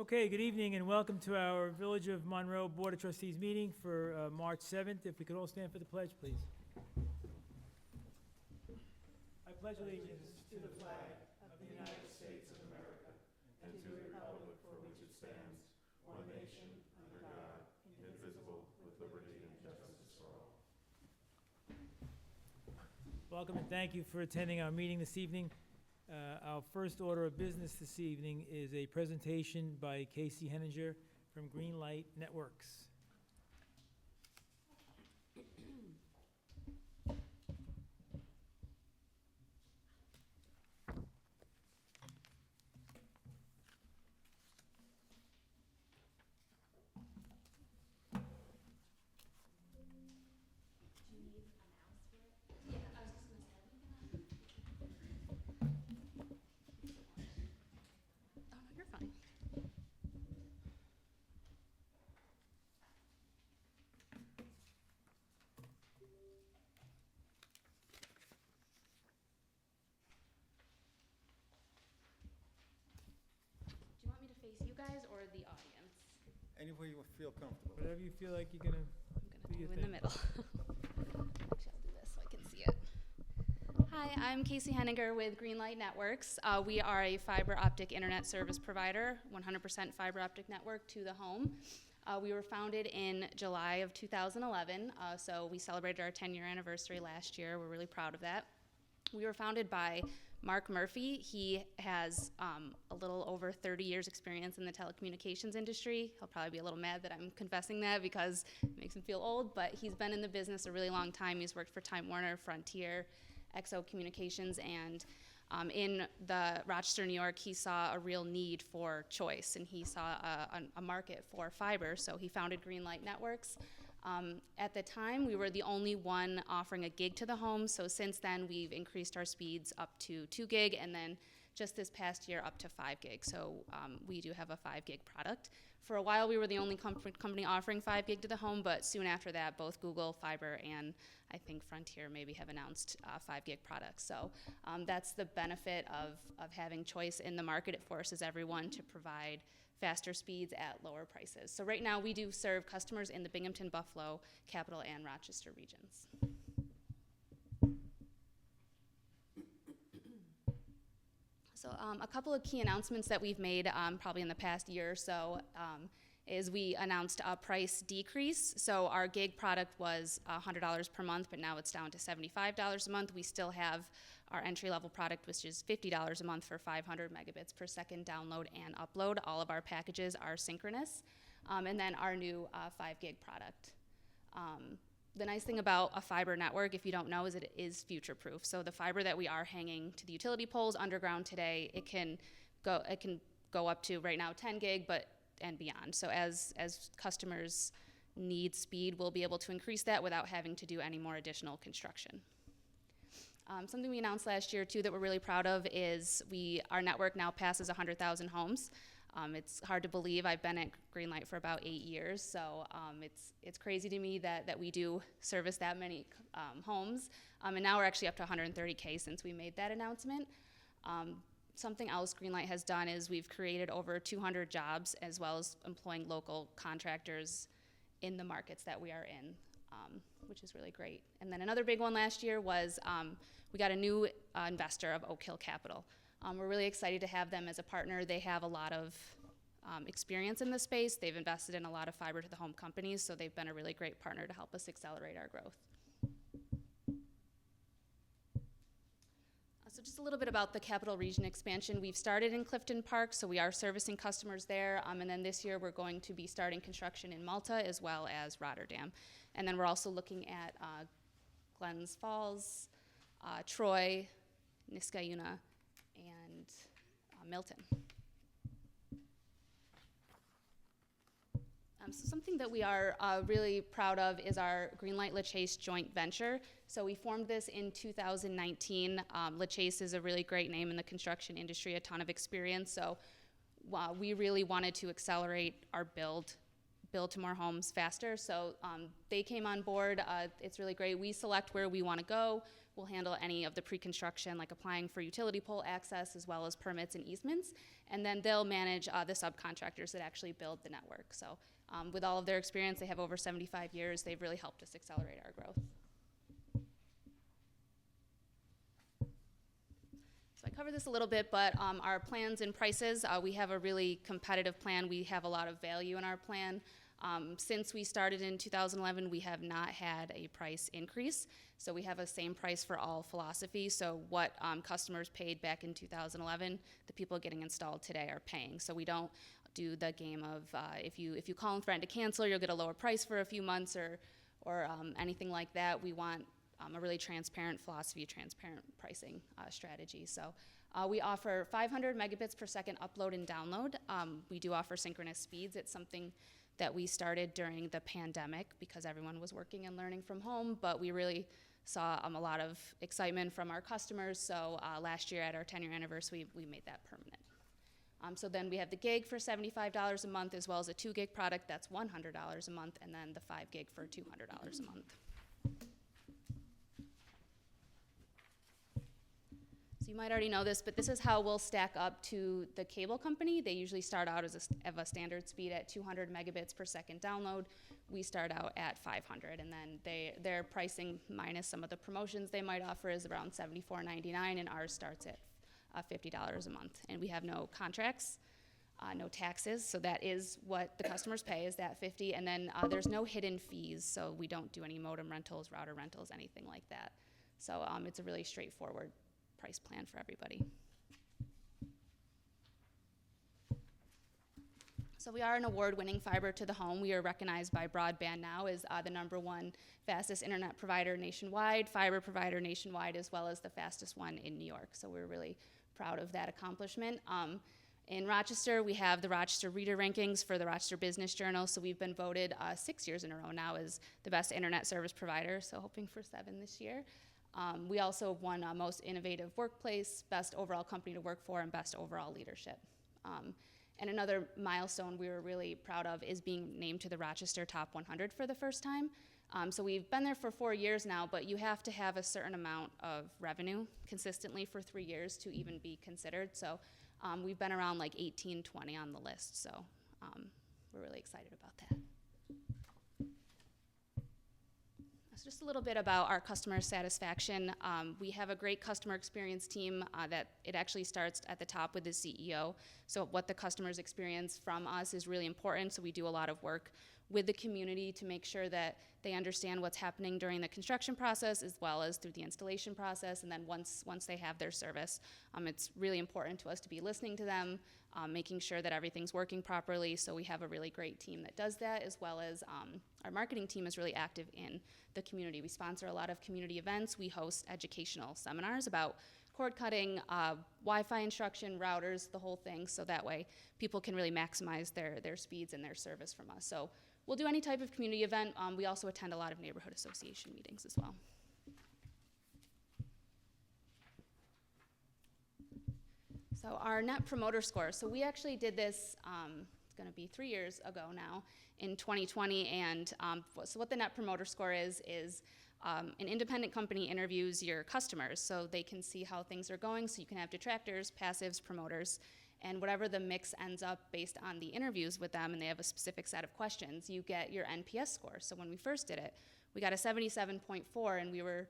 Okay, good evening and welcome to our Village of Monroe Board of Trustees meeting for March 7th. If we could all stand for the pledge, please. I pledge allegiance to the flag of the United States of America and to the republic for which it stands, one nation, under God, indivisible, with liberty and justice for all. Welcome and thank you for attending our meeting this evening. Our first order of business this evening is a presentation by Casey Henninger from Greenlight Networks. You guys or the audience? Anywhere you feel comfortable. Whatever you feel like you're gonna I'm do going to your do in thing. the middle. Actually, I'll do this so I can see it. Hi, I'm Casey Henninger with Greenlight Networks. We are a fiber optic internet service provider, 100% fiber optic network to the home. We were founded in July of 2011, so we celebrated our 10-year anniversary last year. We're really proud of that. We were founded by Mark Murphy. He has a little over 30 years experience in the telecommunications industry. He'll probably be a little mad that I'm confessing that because it makes him feel old, but he's been in the business a really long time. He's worked for Time Warner, Frontier, XO Communications, and in the Rochester, New York, he saw a real need for choice, and he saw a market for fiber, so he founded Greenlight Networks. At the time, we were the only one offering a gig to the home, so since then we've increased our speeds up to 2 gig, and then just this past year up to 5 gig, so we do have a 5 gig product. For a while we were the only company offering 5 gig to the home, but soon after that both Google, Fiber, and I think Frontier maybe have announced 5 gig products. So that's the benefit of having choice in the market. It forces everyone to provide faster speeds at lower prices. So right now we do serve customers in the Binghamton, Buffalo, Capital, and Rochester regions. So a couple of key announcements that we've made probably in the past year or so is we announced a price decrease. So our gig product was $100 per month, but now it's down to $75 a month. We still have our entry-level product, which is $50 a month for 500 megabits per second download and upload. All of our packages are synchronous. And then our new 5 gig product. The nice thing about a fiber network, if you don't know, is it is future-proof. So the fiber that we are hanging to the utility poles underground today, it can go up to right now 10 gig, and beyond. So as customers need speed, we'll be able to increase that without having to do any more additional construction. Something we announced last year too that we're really proud of is our network now passes 100,000 homes. It's hard to believe. I've been at Greenlight for about 8 years, so it's crazy to me that we do service that many homes. And now we're actually up to 130K since we made that announcement. Something else Greenlight has done is we've created over 200 jobs as well as employing local contractors in the markets that we are in, which is really great. And then another big one last year was we got a new investor of Oak Hill Capital. We're really excited to have them as a partner. They have a lot of experience in this space. They've invested in a lot of fiber to the home companies, so they've been a really great partner to help us accelerate our growth. So just a little bit about the Capital Region expansion. We've started in Clifton Park, so we are servicing customers there. And then this year we're going to be starting construction in Malta as well as Rotterdam. And then we're also looking at Glens Falls, Troy, Niskayuna, and Milton. So something that we are really proud of is our Greenlight LaChase joint venture. So we formed this in 2019. LaChase is a really great name in the construction industry, a ton of experience. So we really wanted to accelerate our build build to more homes faster. So they came on board. It's really great. We select where we want to go. We'll handle any of the pre-construction, like applying for utility pole access, as well as permits and easements. And then they'll manage the subcontractors that actually build the network. So with all of their experience, they have over 75 years. They've really helped us accelerate our growth. So I covered this a little bit, but our plans and prices, we have a really competitive plan. We have a lot of value in our plan. Since we started in 2011, we have not had a price increase. So we have a same price for all philosophy. So what customers paid back in 2011, the people getting installed today are paying. So we don't do the game of if you call and threaten to cancel, you'll get a lower price for a few months or anything like that. We want a really transparent philosophy, transparent pricing strategy. So we offer 500 megabits per second upload and download. We do offer synchronous speeds. It's something that we started during the pandemic because everyone was working and learning from home, but we really saw a lot of excitement from our customers. So last year at our 10-year anniversary, we made that permanent. So then we have the gig for $75 a month, as well as a 2 gig product that's $100 a month, and then the 5 gig for $200 a month. So you might already know this, but this is how we'll stack up to the cable company. They usually start out as a standard speed at 200 megabits per second download. We start out at 500, and then their pricing minus some of the promotions they might offer is around $74.99, and ours starts at $50 a month. And we have no contracts, no taxes, so that is what the customers pay, is that $50, and then there's no hidden fees, so we don't do any modem rentals, router rentals, anything like that. So it's a really straightforward price plan for everybody. So we are an award-winning fiber to the home. We are recognized by Broadband Now as the #1 fastest internet provider nationwide, fiber provider nationwide, as well as the fastest one in New York. So we're really proud of that accomplishment. In Rochester, we have the Rochester Reader Rankings for the Rochester Business Journal. So we've been voted 6 years in a row now as the best internet service provider, so hoping for 7 this year. We also won Most Innovative Workplace, Best Overall Company to Work For, and Best Overall Leadership. And another milestone we were really proud of is being named to the Rochester Top 100 for the first time. So we've been there for 4 years now, but you have to have a certain amount of revenue consistently for 3 years to even be considered. So we've been around like 18, 20 on the list. So we're really excited about that. So just a little bit about our customer satisfaction. We have a great customer experience team that it actually starts at the top with the CEO. So what the customers experience from us is really important. So we do a lot of work with the community to make sure that they understand what's happening during the construction process as well as through the installation process. And then once they have their service, it's really important to us to be listening to them, making sure that everything's working properly. So we have a really great team that does that, as well as our marketing team is really active in the community. We sponsor a lot of community events. We host educational seminars about cord cutting, Wi-Fi instruction, routers, the whole thing, so that way people can really maximize their speeds and their service from us. So we'll do any type of community event. We also attend a lot of neighborhood association meetings as well. So our Net Promoter Score. So we actually did this, it's gonna be 3 years ago now, in 2020, and so what the Net Promoter Score is an independent company interviews your customers so they can see how things are going, so you can have detractors, passives, promoters, and whatever the mix ends up based on the interviews with them, and they have a specific set of questions, you get your NPS score. So when we first did it, we got a 77.4, and we were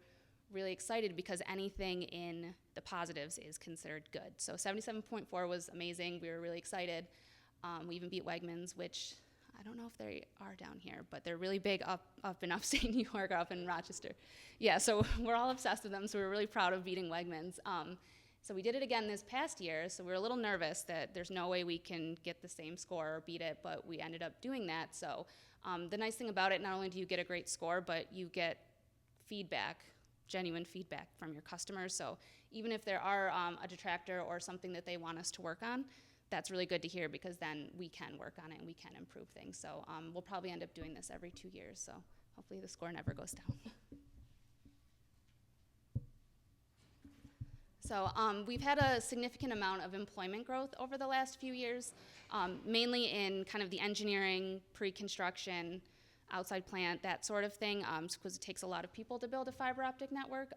really excited because anything in the positives is considered good. So 77.4 was amazing. We were really excited. We even beat Wegmans, which I don't know if they are down here, but they're really big up in upstate New York, up in Rochester. Yeah, so we're all obsessed with them, so we're really proud of beating Wegmans. So we did it again this past year, so we were a little nervous that there's no way we can get the same score or beat it, but we ended up doing that. So the nice thing about it, not only do you get a great score, but you get feedback, genuine feedback from your customers. So even if there are a detractor or something that they want us to work on, that's really good to hear, because then we can work on it and we can improve things. So we'll probably end up doing this every 2 years, so hopefully the score never goes down. So we've had a significant amount of employment growth over the last few years, mainly in kind of the engineering, pre-construction, outside plant, that sort of thing, because it takes a lot of people to build a fiber optic network.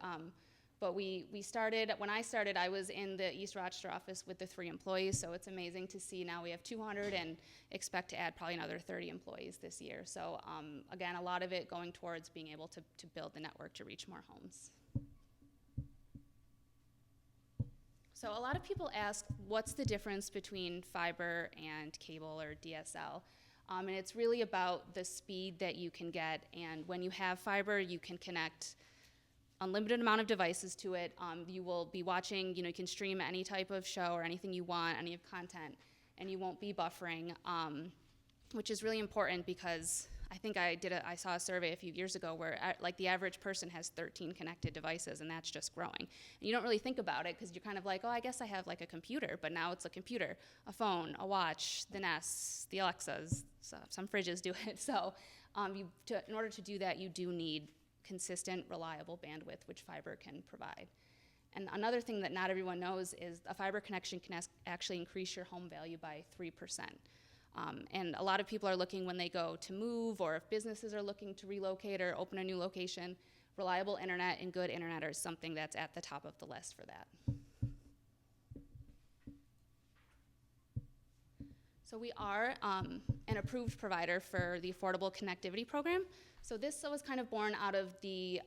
But we started, when I started, I was in the East Rochester office with the 3 employees, so it's amazing to see now we have 200 and expect to add probably another 30 employees this year. So again, a lot of it going towards being able to build the network to reach more homes. So a lot of people ask, what's the difference between fiber and cable or DSL? And it's really about the speed that you can get. And when you have fiber, you can connect unlimited amount of devices to it. You will be watching, you can stream any type of show or anything you want, any of content, and you won't be buffering, which is really important because I think I saw a survey a few years ago where like the average person has 13 connected devices, and that's just growing. And you don't really think about it because you're kind of like, oh, I guess I have like a computer, but now it's a computer, a phone, a watch, the Nests, the Alexas, so some fridges do it. So in order to do that, you do need consistent, reliable bandwidth, which fiber can provide. And another thing that not everyone knows is a fiber connection can actually increase your home value by 3%. And a lot of people are looking when they go to move, or if businesses are looking to relocate or open a new location, reliable internet and good internet are something that's at the top of the list for that. So we are an approved provider for the Affordable Connectivity Program. So this was kind of born out of the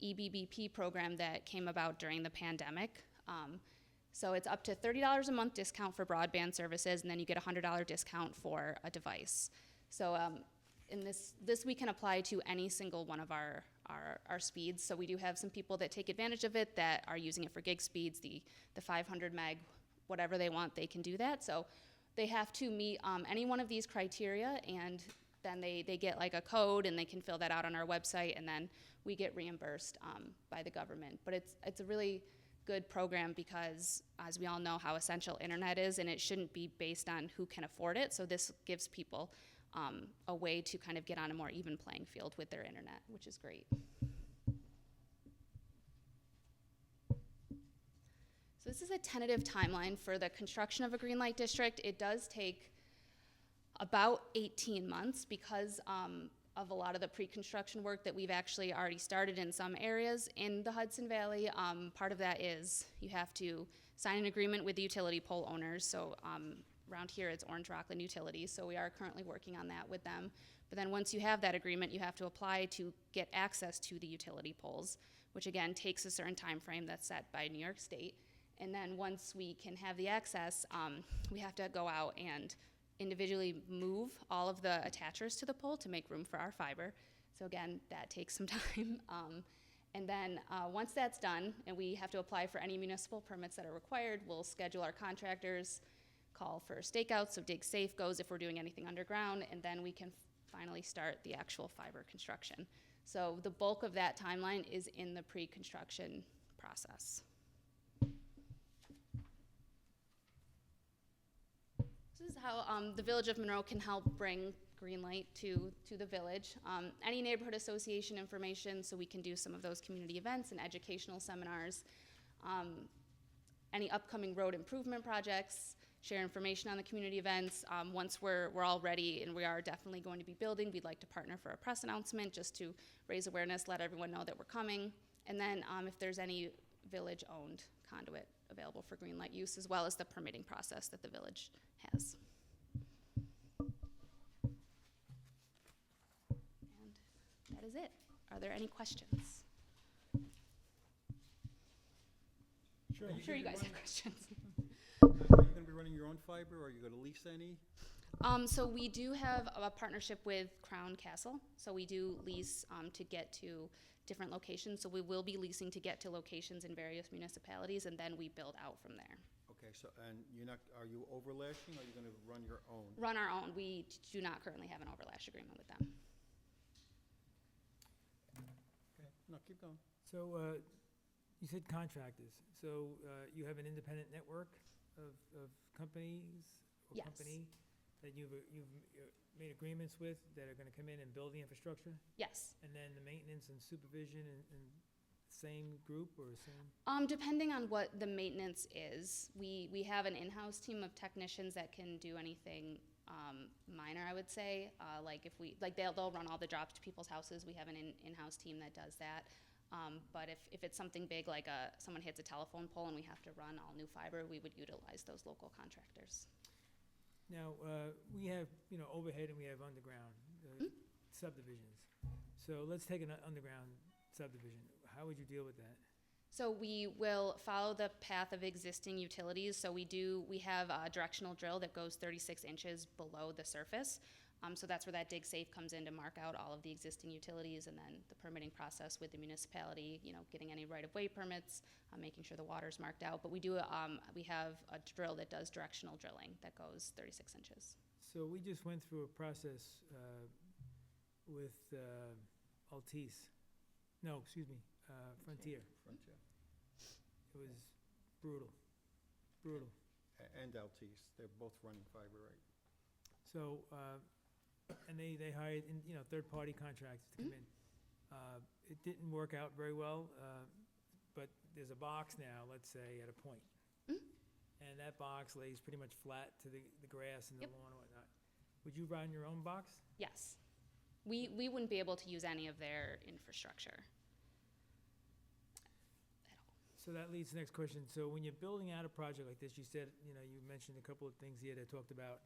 EBBP program that came about during the pandemic. So it's up to $30 a month discount for broadband services, and then you get a $100 discount for a device. So in this we can apply to any single one of our speeds. So we do have some people that take advantage of it that are using it for gig speeds, the 500 meg, whatever they want, they can do that. So they have to meet any one of these criteria, and then they get like a code, and they can fill that out on our website, and then we get reimbursed by the government. But it's a really good program because, as we all know, how essential internet is, and it shouldn't be based on who can afford it. So this gives people a way to kind of get on a more even playing field with their internet, which is great. So this is a tentative timeline for the construction of a green light district. It does take about 18 months because of a lot of the pre-construction work that we've actually already started in some areas in the Hudson Valley. Part of that is you have to sign an agreement with the utility pole owners. So around here it's Orange Rockland Utilities, so we are currently working on that with them. But then once you have that agreement, you have to apply to get access to the utility poles, which again takes a certain time frame that's set by New York State. And then once we can have the access, we have to go out and individually move all of the attachers to the pole to make room for our fiber. So again, that takes some time. And then once that's done, and we have to apply for any municipal permits that are required, we'll schedule our contractors, call for stakeouts, so dig safe goes if we're doing anything underground, and then we can finally start the actual fiber construction. So the bulk of that timeline is in the pre-construction process. This is how the Village of Monroe can help bring green light to the village. Any neighborhood association information, so we can do some of those community events and educational seminars. Any upcoming road improvement projects, share information on the community events. Once we're all ready, and we are definitely going to be building, we'd like to partner for a press announcement just to raise awareness, let everyone know that we're coming. And then if there's any village-owned conduit available for green light use, as well as the permitting process that the village has. And that is it. Are there any questions? Sure. I'm sure you guys have questions. Are you going to be running your own fiber, or are you going to lease any? So we do have a partnership with Crown Castle. So we do lease to get to different locations. So we will be leasing to get to locations in various municipalities, and then we build out from there. Okay, so, and are you overlashing, or are you going to run your own? Run our own. We do not currently have an overlash agreement with them. Okay, no, keep going. So you said contractors. So you have an independent network of companies or Yes. company that you've made agreements with that are going to come in and build the infrastructure? Yes. And then the maintenance and supervision and same group or same? Depending on what the maintenance is, we have an in-house team of technicians that can do anything minor, I would say. They'll run all the jobs to people's houses. We have an in-house team that does that. But if it's something big, like someone hits a telephone pole and we have to run all new fiber, we would utilize those local contractors. Now, we have, overhead and we have underground subdivisions. So let's take an underground subdivision. How would you deal with that? So we will follow the path of existing utilities. So we have a directional drill that goes 36 inches below the surface. So that's where that dig safe comes in to mark out all of the existing utilities, and then the permitting process with the municipality, getting any right-of-way permits, making sure the water's marked out. But we have a drill that does directional drilling that goes 36 inches. So we just went through a process with Altice. No, excuse me, Frontier. Frontier. It was brutal, brutal. And Altice, they're both running fiber, right? So, and they hired, third-party contractors to come in. It didn't work out very well, but there's a box now, let's say, at a point. And that box lays pretty much flat to the grass and the Yep. lawn and whatnot. Would you run your own box? Yes. We wouldn't be able to use any of their infrastructure at all. So that leads to the next question. So when you're building out a project like this, you said, you mentioned a couple of things here that talked about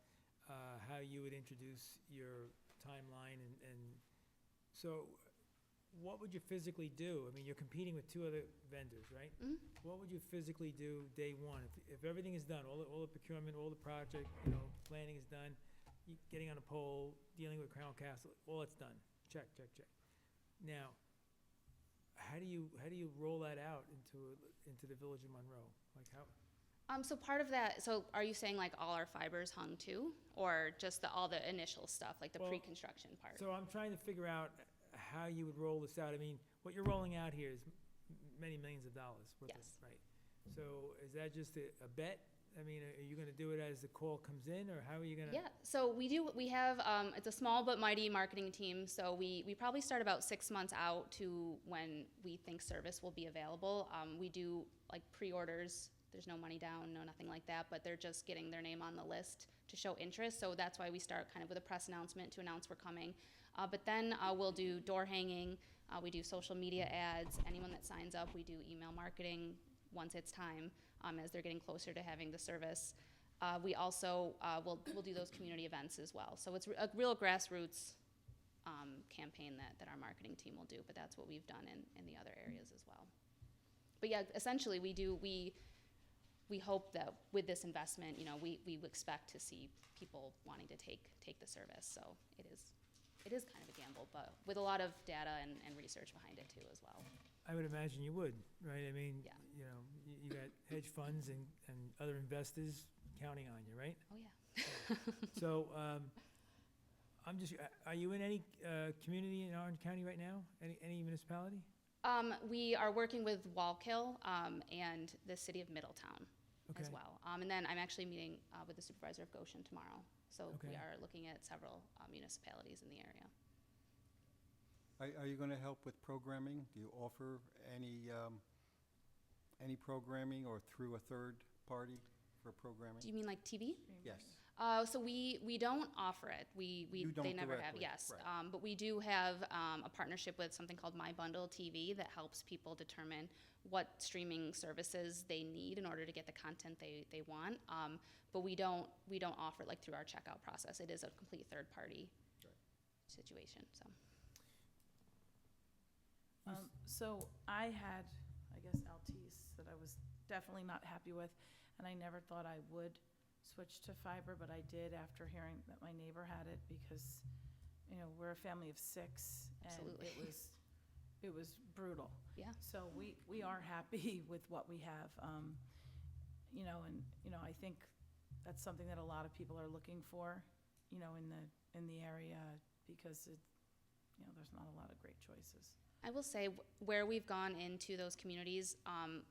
how you would introduce your timeline, and so what would you physically do? I mean, you're competing with two other vendors, right? What would you physically do day one? If everything is done, all the procurement, all the project, planning is done, getting on a pole, dealing with Crown Castle, all that's done. Check, check, check. Now, how do you roll that out into the village of Monroe? Like how? So part of that, so are you saying like all our fibers hung too? Or just all the initial stuff, like the Well, pre-construction part? So I'm trying to figure out how you would roll this out. I mean, what you're rolling out here is many millions of dollars worth of, Yes. right? So is that just a bet? I mean, are you gonna do it as the call comes in, or how are you gonna? Yeah, so we have, it's a small but mighty marketing team, so we probably start about 6 months out to when we think service will be available. We do like pre-orders, there's no money down, no nothing like that, but they're just getting their name on the list to show interest, so that's why we start kind of with a press announcement to announce we're coming. But then we'll do door hanging, we do social media ads, anyone that signs up, we do email marketing once it's time, as they're getting closer to having the service. We also we'll do those community events as well. So it's a real grassroots campaign that our marketing team will do, but that's what we've done in the other areas as well. But yeah, essentially we hope that with this investment, we expect to see people wanting to take the service. So it is kind of a gamble, but with a lot of data and research behind it too as well. I would imagine you would, right? I mean, Yeah. You got hedge funds and other investors counting on you, right? Oh yeah. So, are you in any community in Orange County right now? Any municipality? We are working with Wallkill and the city of Middletown as Okay. well. And then I'm actually meeting with the supervisor of Goshen tomorrow. So we Okay. are looking at several municipalities in the area. Are you gonna help with programming? Do you offer any programming or through a third party for programming? Do you mean like TV? Yes. So we don't offer it. You don't they never have. directly, Yes, right. but we do have a partnership with something called My Bundle TV that helps people determine what streaming services they need in order to get the content they want. But we don't offer like through our checkout process. It is a complete third party Right. situation. So So I had, I guess, Altice that I was definitely not happy with, and I never thought I would switch to fiber, but I did after hearing that my neighbor had it, because, we're a family of 6, and Absolutely. it was brutal. yeah. So we are happy with what we have, and, I think that's something that a lot of people are looking for, in the area, because there's not a lot of great choices. I will say where we've gone into those communities,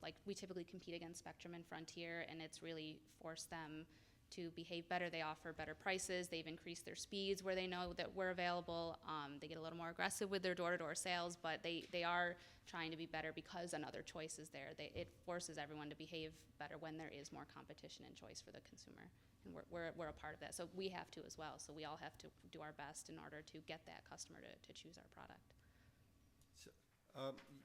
like we typically compete against Spectrum and Frontier, and it's really forced them to behave better. They offer better prices. They've increased their speeds where they know that we're available. They get a little more aggressive with their door-to-door sales, but they are trying to be better because another choice is there. It forces everyone to behave better when there is more competition and choice for the consumer. And we're a part of that. So we have to as well. So we all have to do our best in order to get that customer to choose our product. So,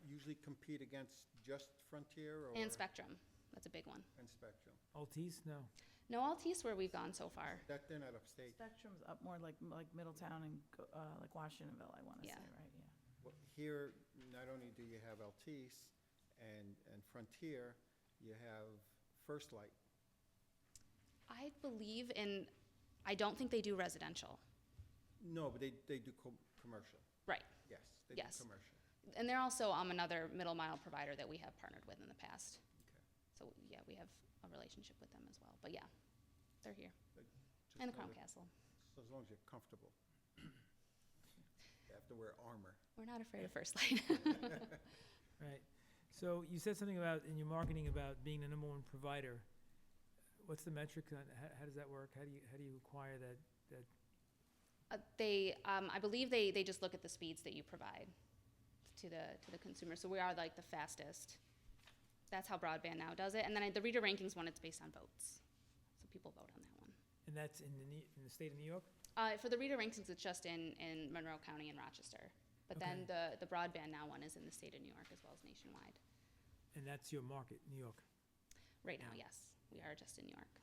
usually compete against just Frontier or? And Spectrum, that's a big one. And Spectrum. Altice, no? No Altice where we've gone so far. That they're not upstate. Spectrum's up more like Middletown and, like Washingtonville, I wanna say, Yeah. right, yeah. Well, here, not only do you have Altice and Frontier, you have First Light. I believe I don't think they do residential. No, but they do commercial. Right. Yes, they Yes. do commercial. And they're also another middle mile provider that we have partnered with in the past. Okay. So yeah, we have a relationship with them as well. But yeah, they're here. Just And the know Crown that- Castle. So as long as you're comfortable. You have to wear armor. We're not afraid of First Light. Right. So you said something about, in your marketing, about being the number one provider. What's the metric on, how does that work? How do you acquire that? I believe they just look at the speeds that you provide to the consumer. So we are like the fastest. That's how broadband now does it. And then the reader rankings one, it's based on votes. So people vote on that one. And that's in the state of New York? For the reader rankings, it's just in Monroe County and Rochester. But then Okay. the broadband now one is in the state of New York as well as nationwide. And that's your market, New York? Right now, yes, we are just in New York.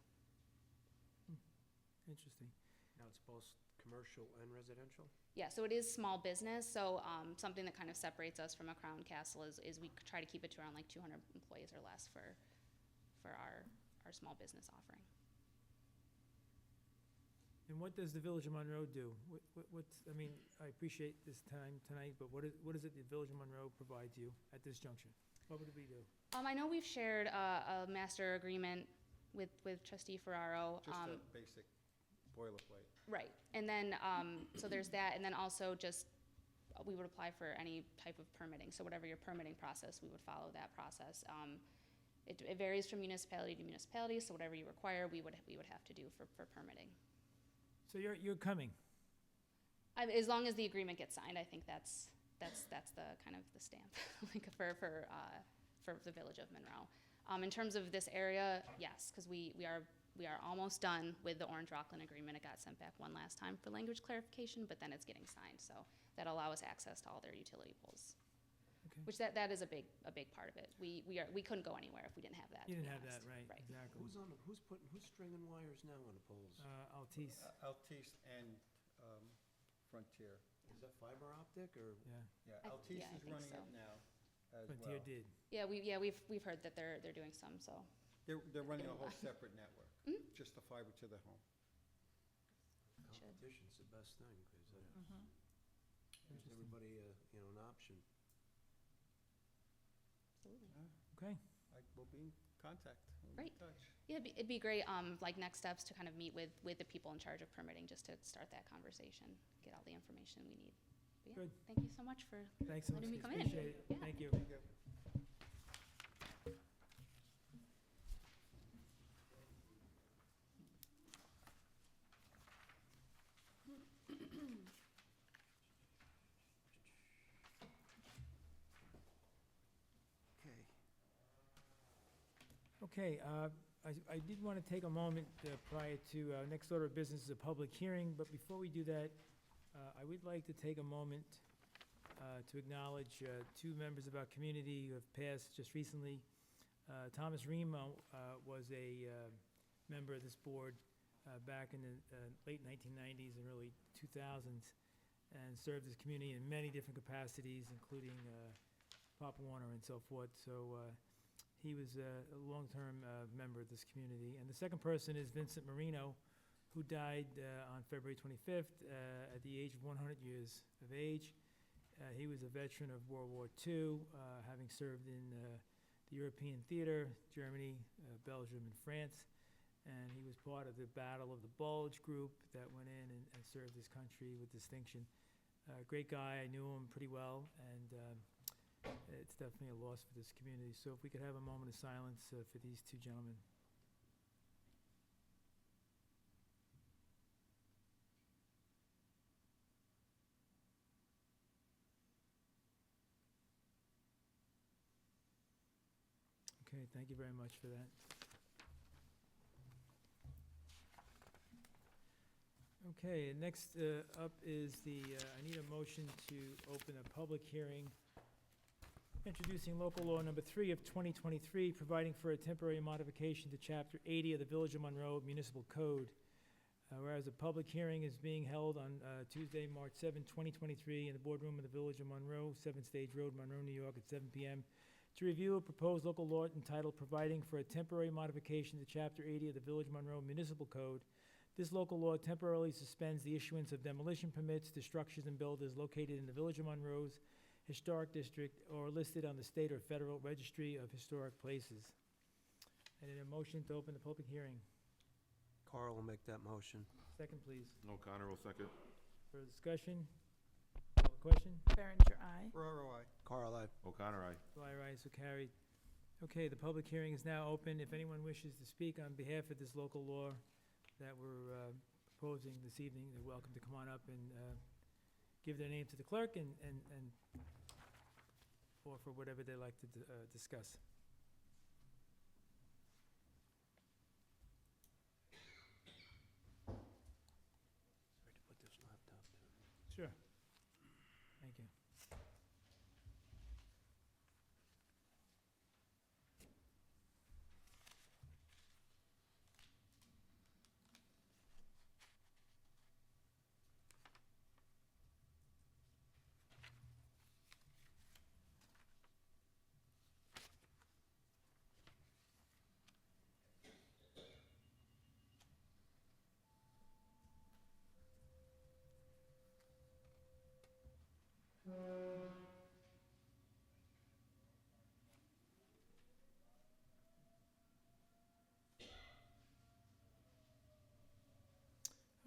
Interesting. Now it's both commercial and residential? Yeah, so it is small business, so something that kind of separates us from a Crown Castle is we try to keep it to around like 200 employees or less for our small business offering. And what does the Village of Monroe do? I mean, I appreciate this time tonight, but what is it the Village of Monroe provides you at this juncture? What would we do? I know we've shared a master agreement with Trustee Ferraro. Just a basic boilerplate. Right, and then, so there's that, and then also just, we would apply for any type of permitting, so whatever your permitting process, we would follow that process. It varies from municipality to municipality, so whatever you require, we would have to do for permitting. So you're coming? As long as the agreement gets signed, I think that's the kind of the stamp, like for the Village of Monroe. In terms of this area, yes, because we are almost done with the Orange Rockland agreement. It got sent back one last time for language clarification, but then it's getting signed, so that'll allow us access to all their utility poles. Okay. Which that is a big part of it. We couldn't go anywhere if we didn't have that. You to be didn't have that, honest. right, exactly. Who's stringing wires now on the poles? Altice, Altice and Frontier. Is that fiber optic or? yeah. Yeah, I Altice is think running so. it now as Frontier well. did. Yeah, we've heard that they're doing some, so. They're running a whole separate network, Mhm. just the fiber to the home. Should. Competition's the best thing, because Mhm. gives everybody, an option. Absolutely. Okay. We'll be in contact. We'll be Great. in touch. Yeah, it'd be great, like next steps to kind of meet with the people in charge of permitting, just to start that conversation, get all the information we need. But yeah, Good. thank you so much for Thanks so much. letting me come in. Appreciate it. Yeah. Thank you. Thank you. Okay, I did want to take a moment prior to next order of business is a public hearing, but before we do that, I would like to take a moment to acknowledge two members of our community who have passed just recently. Thomas Remo was a member of this board back in the late 1990s and early 2000s, and served his community in many different capacities, including Pop Warner and so forth. So he was a long-term member of this community. And the second person is Vincent Marino, who died on February 25th at the age of 100 years of age. He was a veteran of World War II, having served in the European theater, Germany, Belgium, and France. And he was part of the Battle of the Bulge group that went in and served his country with distinction. Great guy, I knew him pretty well, and it's definitely a loss for this community. So if we could have a moment of silence for these two gentlemen. Okay, thank you very much for that. Okay, and next up is I need a motion to open a public hearing introducing local law number 3 of 2023, providing for a temporary modification to Chapter 80 of the Village of Monroe Municipal Code. Whereas a public hearing is being held on Tuesday, March 7, 2023, in the boardroom of the Village of Monroe, 7 Stage Road, Monroe, New York, at 7 p.m., to review a proposed local law entitled Providing for a Temporary Modification to Chapter 80 of the Village of Monroe Municipal Code. This local law temporarily suspends the issuance of demolition permits to structures and buildings located in the Village of Monroe's Historic District or listed on the state or federal registry of historic places. I need a motion to open the public hearing. Carl will make that motion. Second, please. O'Connor will second. For discussion? Call the question? Berenger, aye. Ferraro, I. Carl, I. O'Connor, aye. Dwyer, aye, so carried. Okay, the public hearing is now open. If anyone wishes to speak on behalf of this local law that we're proposing this evening, they're welcome to come on up and give their name to the clerk and or for whatever they like to discuss. Sorry to put this laptop down. Sure. Thank you.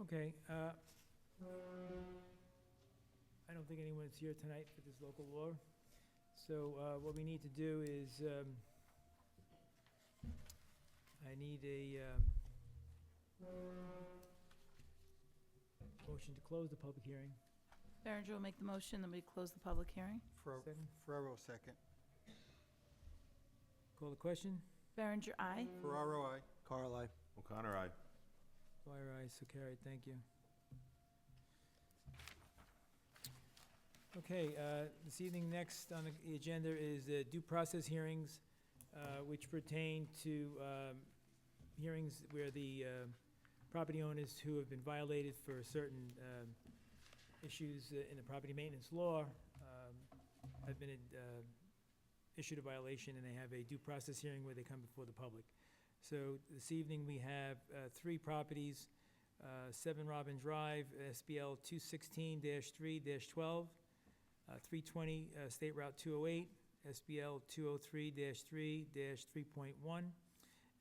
Okay, I don't think anyone's here tonight for this local law. So what we need to do is, I need a motion to close the public hearing. Berenger will make the motion, then we close the public hearing. Second. Ferraro, second. Call the question? Berenger, aye. Ferraro, I. Carl, I. O'Connor, aye. Dwyer, aye, so carried, thank you. Okay, this evening, next on the agenda is due process hearings, which pertain to hearings where the property owners who have been violated for certain issues in the property maintenance law have been issued a violation, and they have a due process hearing where they come before the public. So this evening, we have 3 properties, 7 Robin Drive, SBL 216-3-12, 320 State Route 208, SBL 203-3-3.1,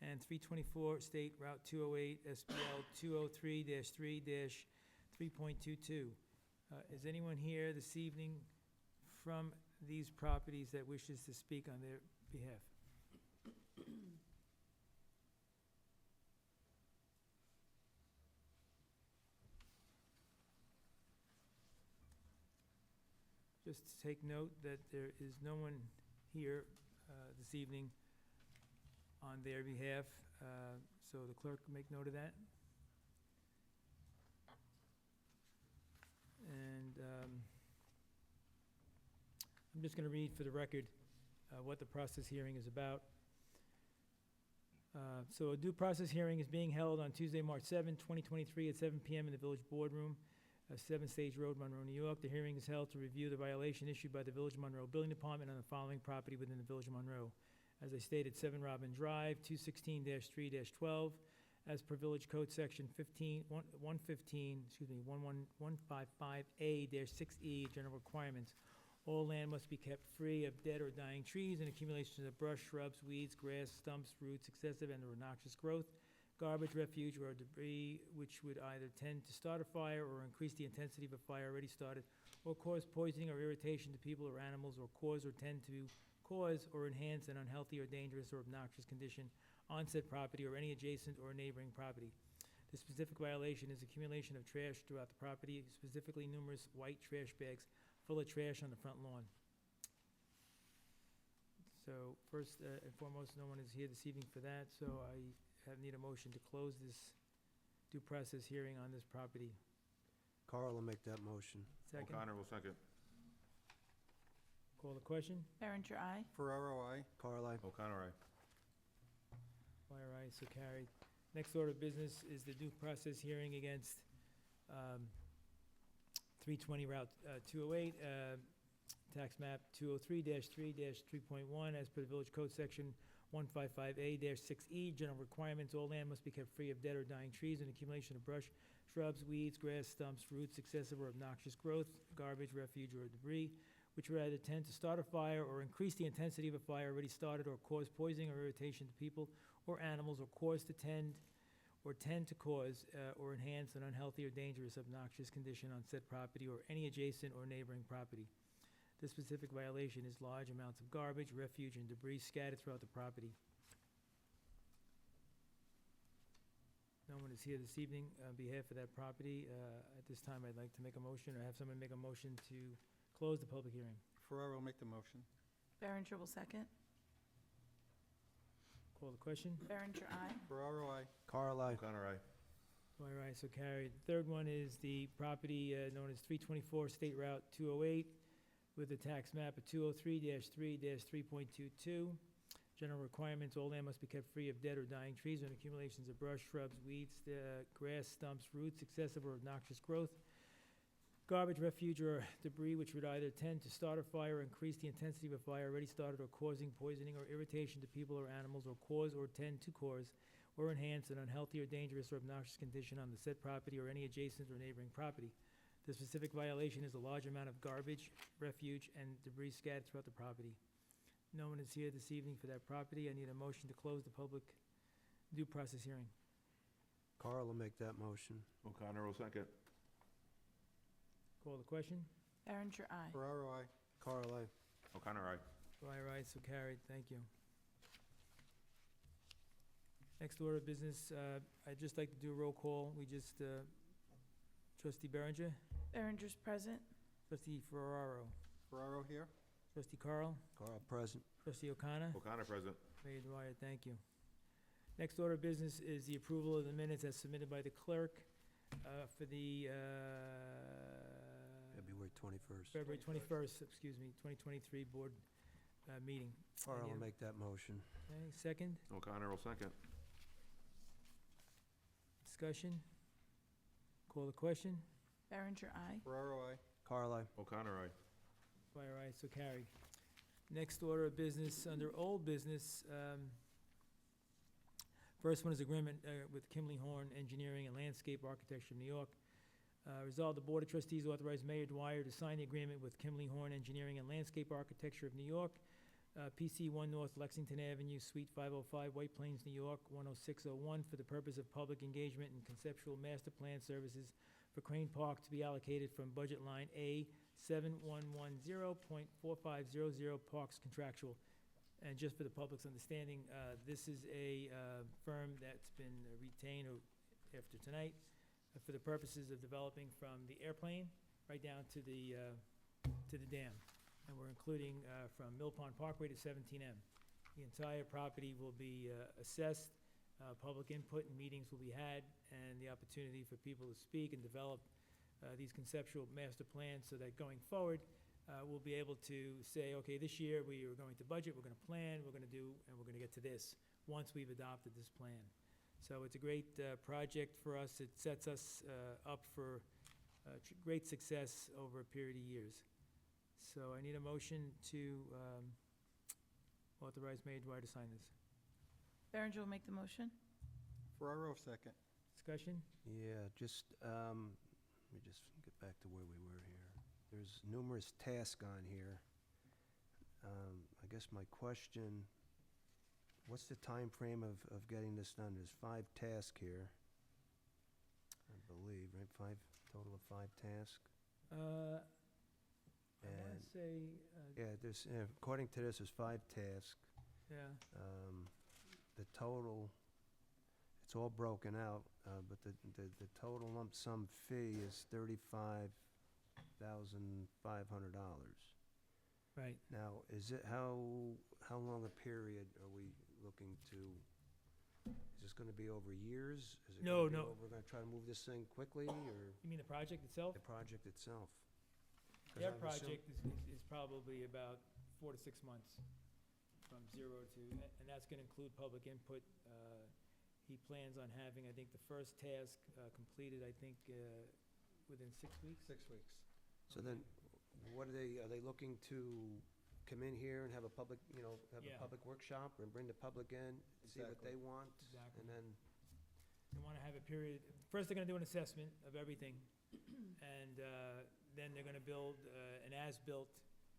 and 324 State Route 208, SBL 203-3-3.22. Is anyone here this evening from these properties that wishes to speak on their behalf? Just to take note that there is no one here this evening on their behalf, so the clerk will make note of that. And I'm just going to read for the record what the process hearing is about. So a due process hearing is being held on Tuesday, March 7, 2023 at 7 p.m. in the Village Boardroom, 7 Stage Road, Monroe, New York. The hearing is held to review the violation issued by the Village of Monroe Building Department on the following property within the Village of Monroe. As I stated, 7 Robin Drive, 216-3-12, as per Village Code Section 155A-6E, general requirements. All land must be kept free of dead or dying trees and accumulations of brush, shrubs, weeds, grass, stumps, roots, excessive and obnoxious growth, garbage, refuge, or debris which would either tend to start a fire or increase the intensity of a fire already started, or cause poisoning or irritation to people or animals, or cause or tend to cause or enhance an unhealthy or dangerous or obnoxious condition on said property or any adjacent or neighboring property. The specific violation is accumulation of trash throughout the property, specifically numerous white trash bags full of trash on the front lawn. So first and foremost, no one is here this evening for that, so need a motion to close this due process hearing on this property. Carl will make that motion. Second, O'Connor will second. call the question. Berenger, aye. Ferraro, I. Carl, I. O'Connor, aye. Dwyer, aye, so carried. Next order of business is the due process hearing against 320 Route 208, tax map 203-3-3.1, as per the Village Code Section 155A-6E, general requirements, all land must be kept free of dead or dying trees and accumulation of brush, shrubs, weeds, grass, stumps, roots, excessive or obnoxious growth, garbage, refuge, or debris, which would either tend to start a fire or increase the intensity of a fire already started, or cause poisoning or irritation to people or animals, or tend to cause or enhance an unhealthy or dangerous obnoxious condition on said property or any adjacent or neighboring property. This specific violation is large amounts of garbage, refuge, and debris scattered throughout the property. No one is here this evening on behalf of that property. At this time, I'd like to make a motion, or have someone make a motion to close the public hearing. Ferraro will make the motion. Berenger will second. Call the question. Berenger, aye. Ferraro, I. Carl, I. O'Connor, aye. Dwyer, aye, so carried. The third one is the property known as 324 State Route 208 with a tax map of 203-3-3.22. General requirements, all land must be kept free of dead or dying trees and accumulations of brush, shrubs, weeds, grass, stumps, roots, excessive or obnoxious growth, garbage, refuge, or debris which would either tend to start a fire or increase the intensity of a fire already started, or causing poisoning or irritation to people or animals, or cause or tend to cause or enhance an unhealthy or dangerous or obnoxious condition on the said property or any adjacent or neighboring property. The specific violation is a large amount of garbage, refuge, and debris scattered throughout the property. No one is here this evening for that property. I need a motion to close the public due process hearing. Carl will make that motion. O'Connor will second. Call the question. Berenger, aye. Ferraro, I. Carl, I. O'Connor, aye. Dwyer, aye, so carried. Thank you. Next order of business, I'd just like to do a roll call. Trustee Berenger, Berenger's present. trustee Ferraro, Ferraro here. trustee Carl, Carl, present. trustee O'Connor. O'Connor, present. Mayor Dwyer, thank you. Next order of business is the approval of the minutes as submitted by the clerk for the February 21st. February 21st, 2023 board meeting. Carl will Any- make that motion. Okay, second, O'Connor will second. discussion. Call the question. Berenger, aye. Ferraro, I. Carl, I. O'Connor, aye. Dwyer, aye, so carried. Next order of business, under old business, first one is agreement with Kimley Horn Engineering and Landscape Architecture of New York. Resolved, the Board of Trustees authorize Mayor Dwyer to sign the agreement with Kimley Horn Engineering and Landscape Architecture of New York, PC 1 North Lexington Avenue, Suite 505, White Plains, New York, 10601, for the purpose of public engagement and conceptual master plan services for Crane Park to be allocated from budget line A 7110.4500 Parks Contractual. And just for the public's understanding, this is a firm that's been retained after tonight for the purposes of developing from the airplane right down to the dam. And we're including from Mill Pond Parkway to 17M. The entire property will be assessed, public input and meetings will be had, and the opportunity for people to speak and develop these conceptual master plans, so that going forward, we'll be able to say, okay, this year we are going to budget, we're going to plan, we're going to do, and we're going to get to this once we've adopted this plan. So it's a great project for us. It sets us up for great success over a period of years. So I need a motion to authorize Mayor Dwyer to sign this. Berenger will make the motion. Ferraro, second. Discussion? Yeah, let me just get back to where we were here. There's numerous tasks on here. I guess my question, what's the time frame of getting this done? There's 5 tasks here, I believe, right? Total of 5 tasks? I want to say, Yeah, according to this, there's 5 tasks. yeah, The total, it's all broken out, but the total lump sum fee is $35,500. Right. Now, is it, how long a period are we looking to, is this gonna be over years? Is it No, gonna be no. We're gonna try to move this thing quickly, or You mean the project itself? the project itself? 'Cause Their I'm assum- project is probably about 4 to 6 months, from 0 to, and that's gonna include public input. He plans on having, I think, the first task completed, I think, within 6 weeks. 6 weeks. So then, what are they looking to come in here and have a public, have Yeah. a public workshop and bring the public in, see what Exactly. they want? Exactly. And then, They wanna have a period, first they're gonna do an assessment of everything, and then they're gonna build an as-built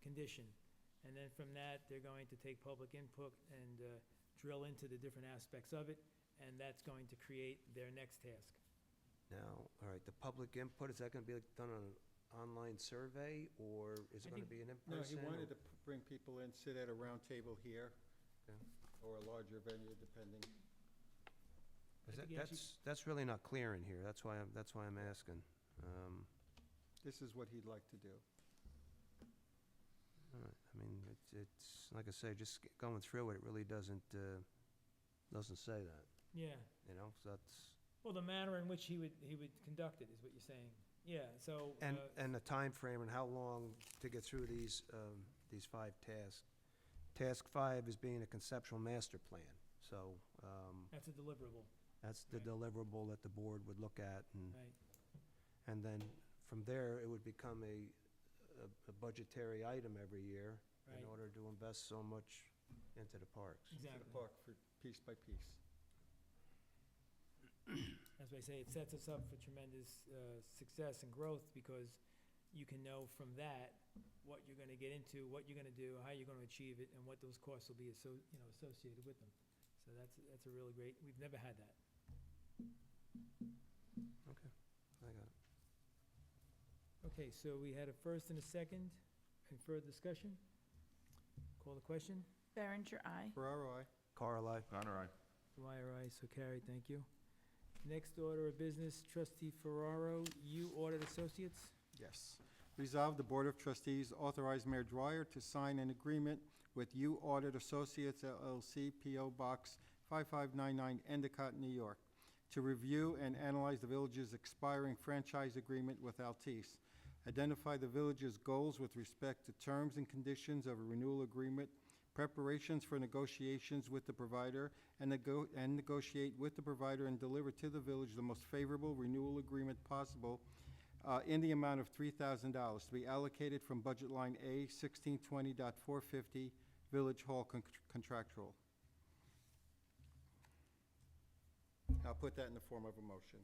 condition. And then from that, they're going to take public input and drill into the different aspects of it, and that's going to create their next task. now, all right, the public input, is that gonna be like done on an online survey, or is I it gonna think- be an No, in-person? he or- wanted to bring people in, sit at a round table here, Okay. or a larger venue, depending. 'Cause I think that- he actually- that's really not clear in here, that's why I'm asking. This is what he'd like to do. All right, I mean, it's, like I say, just going through it, it really doesn't say that, Yeah, so that's, well, the manner in which he would conduct it is what you're saying. Yeah, so. and the time frame and how long to get through these 5 tasks. Task 5 is being a conceptual master plan, so, That's a deliverable, that's the Right. deliverable that the board would look at, right? and then from there, it would become a budgetary item every year in Right. order to invest so much into the parks. To the Exactly. park for piece by piece. As I say, it sets us up for tremendous success and growth, because you can know from that what you're gonna get into, what you're gonna do, how you're gonna achieve it, and what those costs will be associated with them. So that's a really great, we've never had that. Okay, I got it. Okay, so we had a first and a second. Any further discussion? Call the question? Berenger, aye. Ferraro, I. Carl, I. O'Connor, aye. Dwyer, aye, so carried, thank you. Next order of business, trustee Ferraro, U Audit Associates. Yes. Resolved, the Board of Trustees authorize Mayor Dwyer to sign an agreement with U Audit Associates LLC, P.O. Box 5599, Endicott, New York, to review and analyze the village's expiring franchise agreement with Altice, identify the village's goals with respect to terms and conditions of a renewal agreement, preparations for negotiations with the provider, and negotiate with the provider and deliver to the village the most favorable renewal agreement possible in the amount of $3,000 to be allocated from budget line A 1620.450, Village Hall contractual. I'll put that in the form of a motion.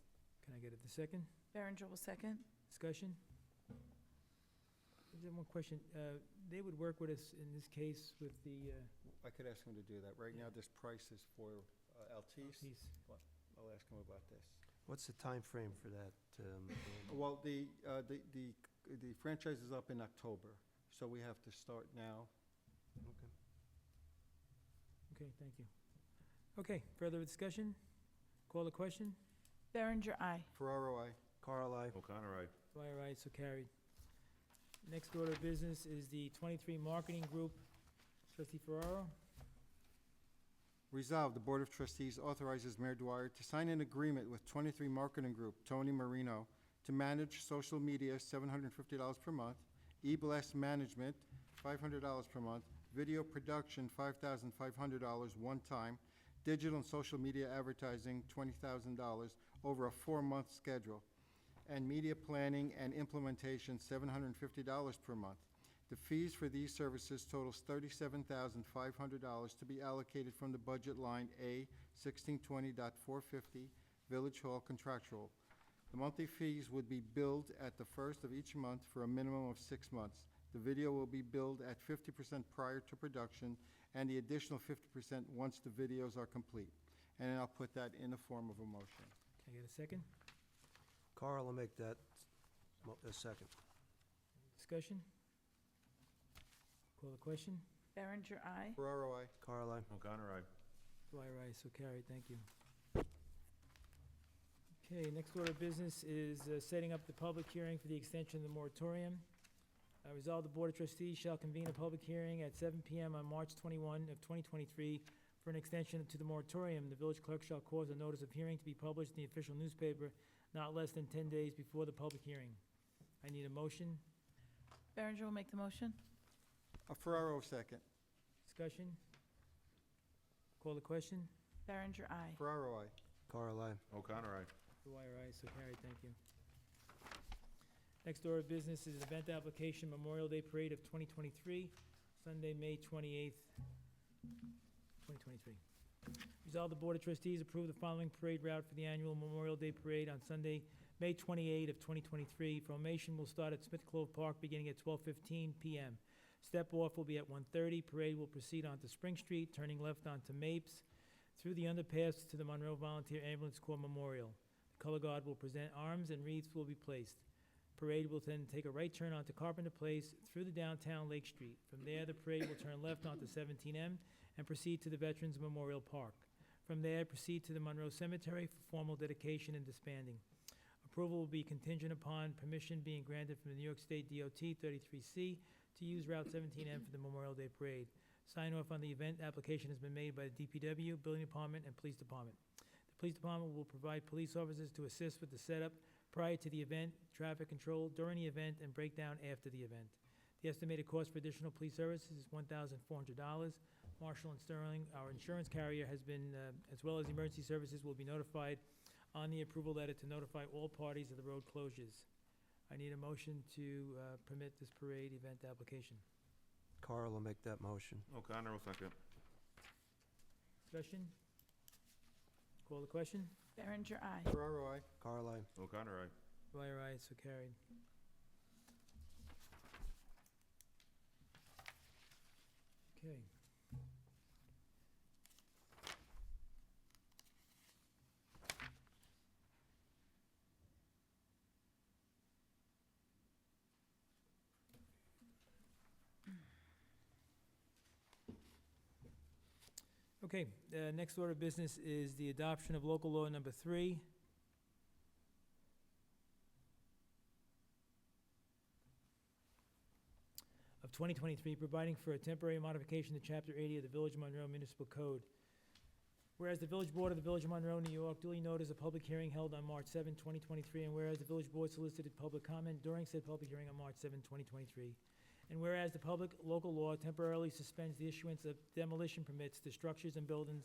Can I get it the second? Berenger will second. Discussion? Is there one question? They would work with us in this case with the I could ask him to do that. Right now, this price is for Altice. piece. I'll ask him about this. What's the time frame for that? Well, the franchise is up in October, so we have to start now. Okay. Okay, thank you. Okay, further discussion? Call the question? Berenger, aye. Ferraro, I. Carl, I. O'Connor, aye. Dwyer, aye, so carried. Next order of business is the 23 Marketing Group. Trustee Ferraro? Resolved, the Board of Trustees authorizes Mayor Dwyer to sign an agreement with 23 Marketing Group, Tony Marino, to manage social media, $750 per month, e-blast management, $500 per month, video production, $5,500 one time, digital and social media advertising, $20,000 over a 4-month schedule, and media planning and implementation, $750 per month. The fees for these services totals $37,500 to be allocated from the budget line A 1620.450, Village Hall contractual. The monthly fees would be billed at the first of each month for a minimum of 6 months. The video will be billed at 50% prior to production, and the additional 50% once the videos are complete. And I'll put that in the form of a motion. Can I get a second? Carl will make that a second. Discussion? Call the question? Berenger, aye. Ferraro, I. Carl, I. O'Connor, aye. Dwyer, aye, so carried, thank you. Okay, next order of business is setting up the public hearing for the extension of the moratorium. Resolved, the Board of Trustees shall convene a public hearing at 7 PM on March 21 of 2023 for an extension to the moratorium. The village clerk shall cause a notice of hearing to be published in the official newspaper not less than 10 days before the public hearing. I need a motion. Berenger will make the motion. Ferraro, second. Discussion? Call the question? Berenger, aye. Ferraro, I. Carl, I. O'Connor, aye. Dwyer, aye, so carried, thank you. Next order of business is event application Memorial Day Parade of 2023, Sunday, May 28th, 2023. Resolved, the Board of Trustees approve the following parade route for the annual Memorial Day Parade on Sunday, May 28 of 2023. Formation will start at Smith Clove Park beginning at 12:15 PM. Step off will be at 1:30. Parade will proceed onto Spring Street, turning left onto Mapes, through the underpass to the Monroe Volunteer Ambulance Corps Memorial. The color guard will present arms and wreaths will be placed. Parade will then take a right turn onto Carpenter Place through the downtown Lake Street. From there, the parade will turn left onto 17M and proceed to the Veterans Memorial Park. From there, proceed to the Monroe Cemetery for formal dedication and disbanding. Approval will be contingent upon permission being granted from the New York State DOT 33C to use Route 17M for the Memorial Day Parade. Sign off on the event application has been made by the DPW, Building Department, and Police Department. The Police Department will provide police officers to assist with the setup prior to the event, traffic control during the event, and breakdown after the event. The estimated cost for additional police services is $1,400. Marshall and Sterling, our insurance carrier, has been, as well as emergency services, will be notified on the approval letter to notify all parties of the road closures. I need a motion to permit this parade event application. Carl will make that motion. O'Connor will second. Discussion? Call the question? Berenger, aye. Ferraro, I. Carl, I. O'Connor, aye. Dwyer, aye, so carried. Okay. Okay, next order of business is the adoption of local law number 3. Of 2023, providing for a temporary modification to Chapter 80 of the Village of Monroe Municipal Code. Whereas the Village Board of the Village of Monroe, New York, duly noticed a public hearing held on March 7, 2023, and whereas the Village Board solicited public comment during said public hearing on March 7, 2023, and whereas the public local law temporarily suspends the issuance of demolition permits to structures and buildings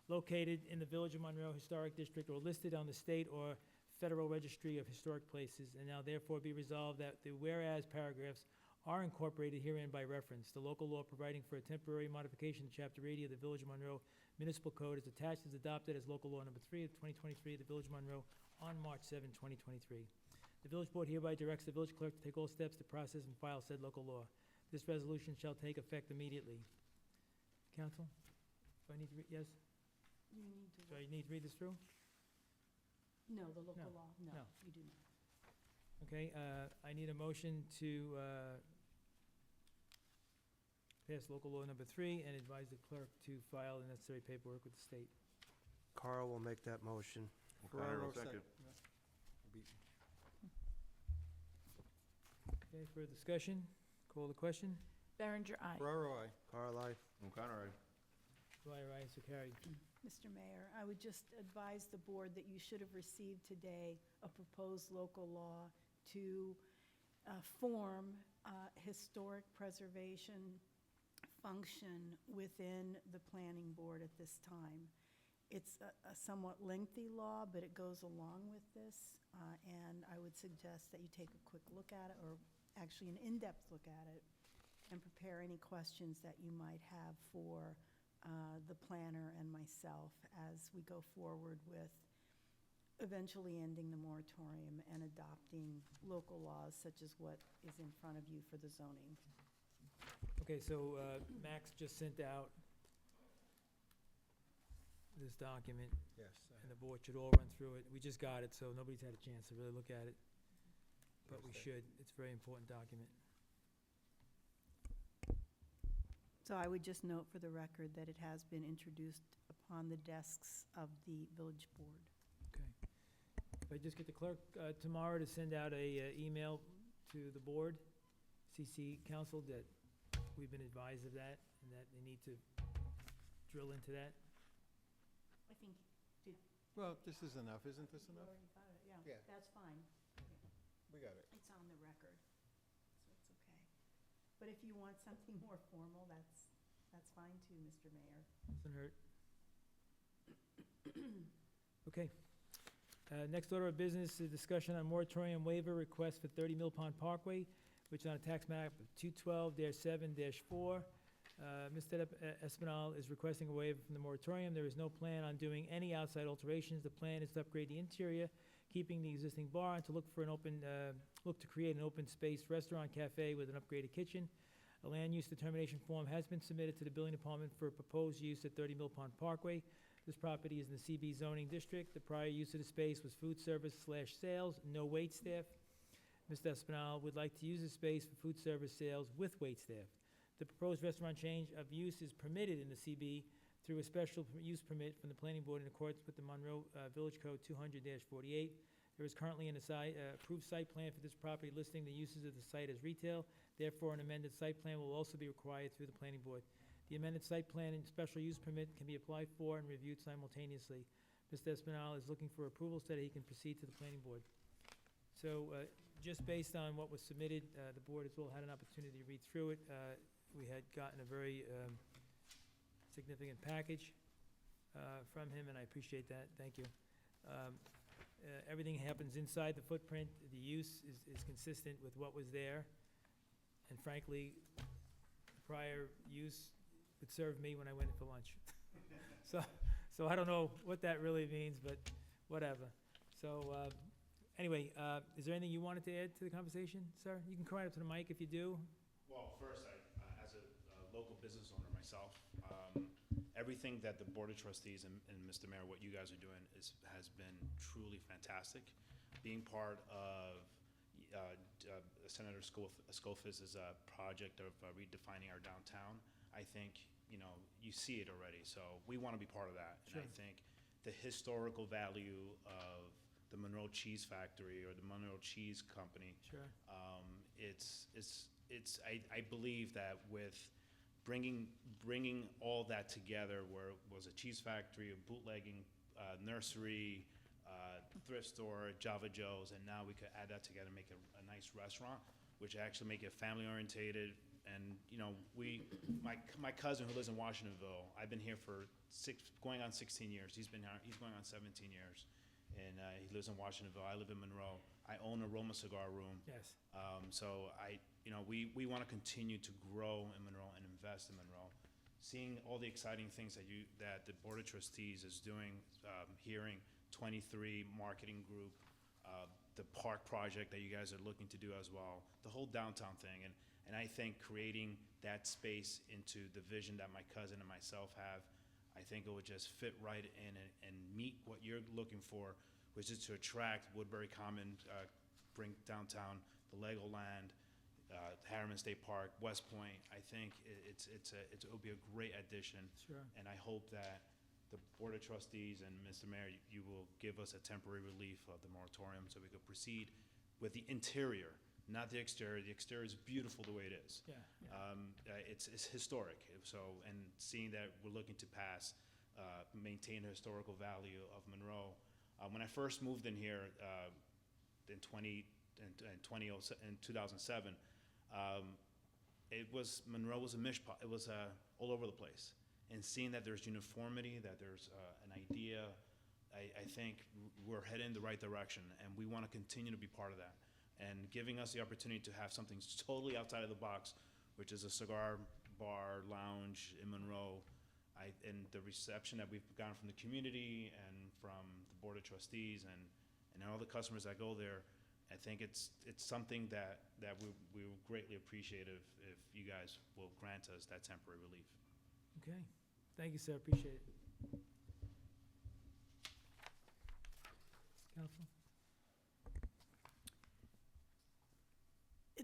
located in the Village of Monroe Historic District or listed on the state or federal registry of historic places, and now therefore be resolved that the whereas paragraphs are incorporated herein by reference. The local law providing for a temporary modification to Chapter 80 of the Village of Monroe Municipal Code is attached as adopted as local law number 3 of 2023 of the Village of Monroe on March 7, 2023. The Village Board hereby directs the village clerk to take all steps to process and file said local law. This resolution shall take effect immediately. Counsel? Do I need to read, yes? You need to, Do I need to read this through? no, the local No, law, no. no, you do not. Okay, I need a motion to pass local law number 3 and advise the clerk to file the necessary paperwork with the state. Carl will make that motion. O'Connor will second. Okay, further discussion? Call the question? Berenger, aye. Ferraro, I. Carl, I. O'Connor, aye. Dwyer, aye, so carried. Mr. Mayor, I would just advise the board that you should have received today a proposed local law to form a historic preservation function within the planning board at this time. It's a somewhat lengthy law, but it goes along with this, and I would suggest that you take a quick look at it, or actually an in-depth look at it, and prepare any questions that you might have for the planner and myself as we go forward with eventually ending the moratorium and adopting local laws such as what is in front of you for the zoning. Okay, so Max just sent out this document, Yes. and the board should all run through it. We just got it, so nobody's had a chance to really look at it, but we should. It's a very important document. So I would just note for the record that it has been introduced upon the desks of the village board. Okay. If I just get the clerk tomorrow to send out a email to the board CC Council that we've been advised of that and that they need to drill into that? I think, Well, this is enough, isn't this you enough? already got it, yeah. Yeah. That's fine. We got it. It's on the record, so it's okay. But if you want something more formal, that's fine too, Mr. Mayor. Doesn't hurt. Okay. Next order of business is discussion on moratorium waiver request for 30 Mill Pond Parkway, which on a tax map of 212-7-4. Mr. Espinal is requesting a waiver from the moratorium. There is no plan on doing any outside alterations. The plan is to upgrade the interior, keeping the existing bar, and to look to create an open space restaurant cafe with an upgraded kitchen. A land use determination form has been submitted to the building department for proposed use at 30 Mill Pond Parkway. This property is in the CB zoning district. The prior use of the space was food service/sales, no wait staff. Mr. Espinal would like to use the space for food service sales with wait staff. The proposed restaurant change of use is permitted in the CB through a special use permit from the planning board in accordance with the Monroe Village Code 200-48. There is currently an approved site plan for this property listing the uses of the site as retail. Therefore, an amended site plan will also be required through the planning board. The amended site plan and special use permit can be applied for and reviewed simultaneously. Mr. Espinal is looking for approval so that he can proceed to the planning board. So, just based on what was submitted, the board as well had an opportunity to read through it. We had gotten a very significant package from him, and I appreciate that. Thank you. Everything happens inside the footprint. The use is consistent with what was there. And frankly, the prior use would serve me when I went in for lunch. So I don't know what that really means, but whatever. So anyway, is there anything you wanted to add to the conversation, sir? You can come right up to the mic if you do. Well, first, as a local business owner myself, everything that the Board of Trustees and Mr. Mayor, what you guys are doing has been truly fantastic. Being part of Senator Schofitz's project of redefining our downtown, I think, you see it already. So we want to be part of that. Sure. And I think the historical value of the Monroe Cheese Factory or the Monroe Cheese Company, Sure. I believe that with bringing all that together, where it was a cheese factory, a bootlegging nursery, thrift store, Java Joe's, and now we could add that together and make a nice restaurant, which actually make it family orientated. And my cousin who lives in Washingtonville, I've been here for going on 16 years. He's going on 17 years, and he lives in Washingtonville. I live in Monroe. I own a Roma Cigar Room. Yes. So we want to continue to grow in Monroe and invest in Monroe. Seeing all the exciting things that the Board of Trustees is doing, hearing 23 marketing group, the park project that you guys are looking to do as well, the whole downtown thing, and I think creating that space into the vision that my cousin and myself have, I think it would just fit right in and meet what you're looking for, which is to attract Woodbury Common, bring downtown the Legoland, Harriman State Park, West Point. I think it will be a great addition. Sure. And I hope that the Board of Trustees and Mr. Mayor, you will give us a temporary relief of the moratorium so we could proceed with the interior, not the exterior. The exterior is beautiful the way it is. Yeah. It's historic. So, and seeing that we're looking to maintain the historical value of Monroe. When I first moved in here in 2007, Monroe was a mishpat. It was all over the place. And seeing that there's uniformity, that there's an idea, I think we're heading in the right direction, and we want to continue to be part of that. And giving us the opportunity to have something totally outside of the box, which is a cigar bar lounge in Monroe, and the reception that we've gotten from the community and from the Board of Trustees and all the customers that go there, I think it's something that we will greatly appreciate if you guys will grant us that temporary relief. Okay. Thank you, sir. Appreciate it. Counsel?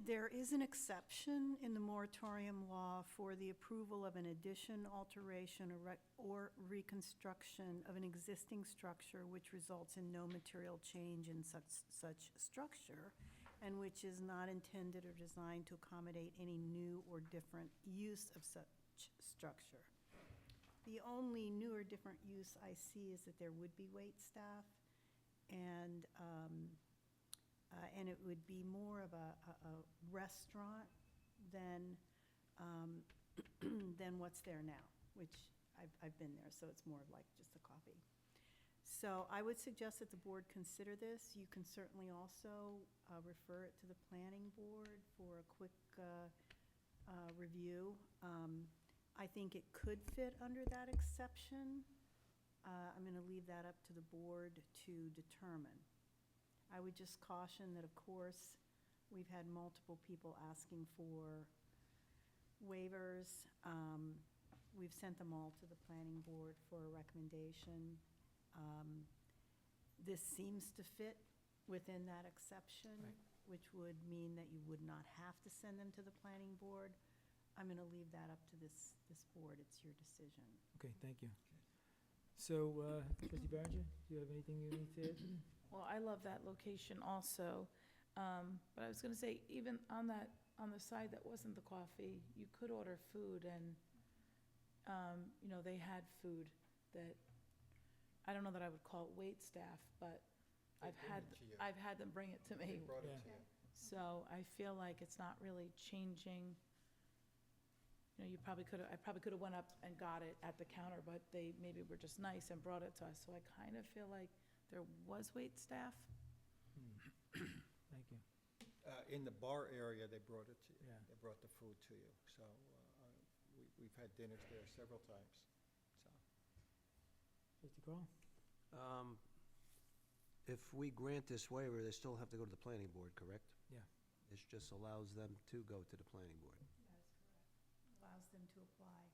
There is an exception in the moratorium law for the approval of an addition, alteration, or reconstruction of an existing structure which results in no material change in such structure. and which is not intended or designed to accommodate any new or different use of such structure. The only new or different use I see is that there would be wait staff, and it would be more of a restaurant than, than what's there now, which I've been there, so it's more like just a coffee. So I would suggest that the board consider this. You can certainly also refer it to the planning board for a quick review. I think it could fit under that exception. I'm going to leave that up to the board to determine. I would just caution that, of course, we've had multiple people asking for waivers. We've sent them all to the planning board for a recommendation. This seems to fit within that exception, Right. which would mean that you would not have to send them to the planning board. I'm going to leave that up to this board. It's your decision. Okay, thank you. So, trustee Berenger, do you have anything you need to add? Well, I love that location also, but I was gonna say, even on the side that wasn't the coffee, you could order food, and, you know, they had food that, I don't know that I would call it wait staff, but I've had them bring it to me. Brought it Yeah. to you. So I feel like it's not really changing. You know, I probably could have went up and got it at the counter, but they maybe were just nice and brought it to us. So I kind of feel like there was wait staff. Thank you. In the bar area, they brought it to you. Yeah. They brought the food to you. So we've had dinners there several times, so. Trustee Carl? If we grant this waiver, they still have to go to the planning board, correct? Yeah. This just allows them to go to the planning board. Allows them to apply.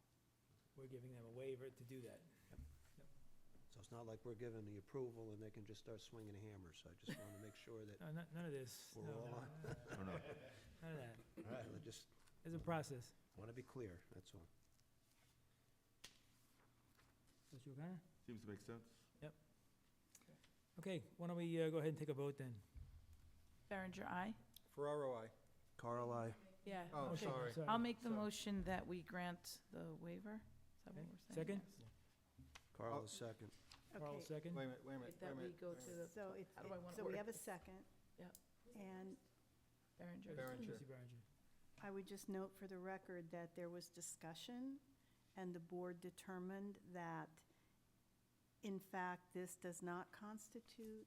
We're giving them a waiver to do that. So it's not like we're giving the approval and they can just start swinging a hammer, so I just want to make sure that, No, none of this. We're No, all no, on. Oh, no. None of that. all right, I just There's a process. want to be clear, that's all. Trustee O'Connor? Seems to make sense. Okay, why don't we go ahead and take a vote then? Berenger, aye? Ferraro, I. Carl, I. Yeah. Oh, Okay, sorry. I'll make the Sorry. motion that we grant the waiver. Is that what Okay. we're saying? Second? Carl is second. Carl, Okay, second? Wait a minute, wait a minute. That wait a we minute, go wait a to minute. the, so it's, How do I wanna so we word have a it? second. Yep. And Berenger. Berenger. Trustee Berenger. I would just note for the record that there was discussion, and the board determined that, in fact, this does not constitute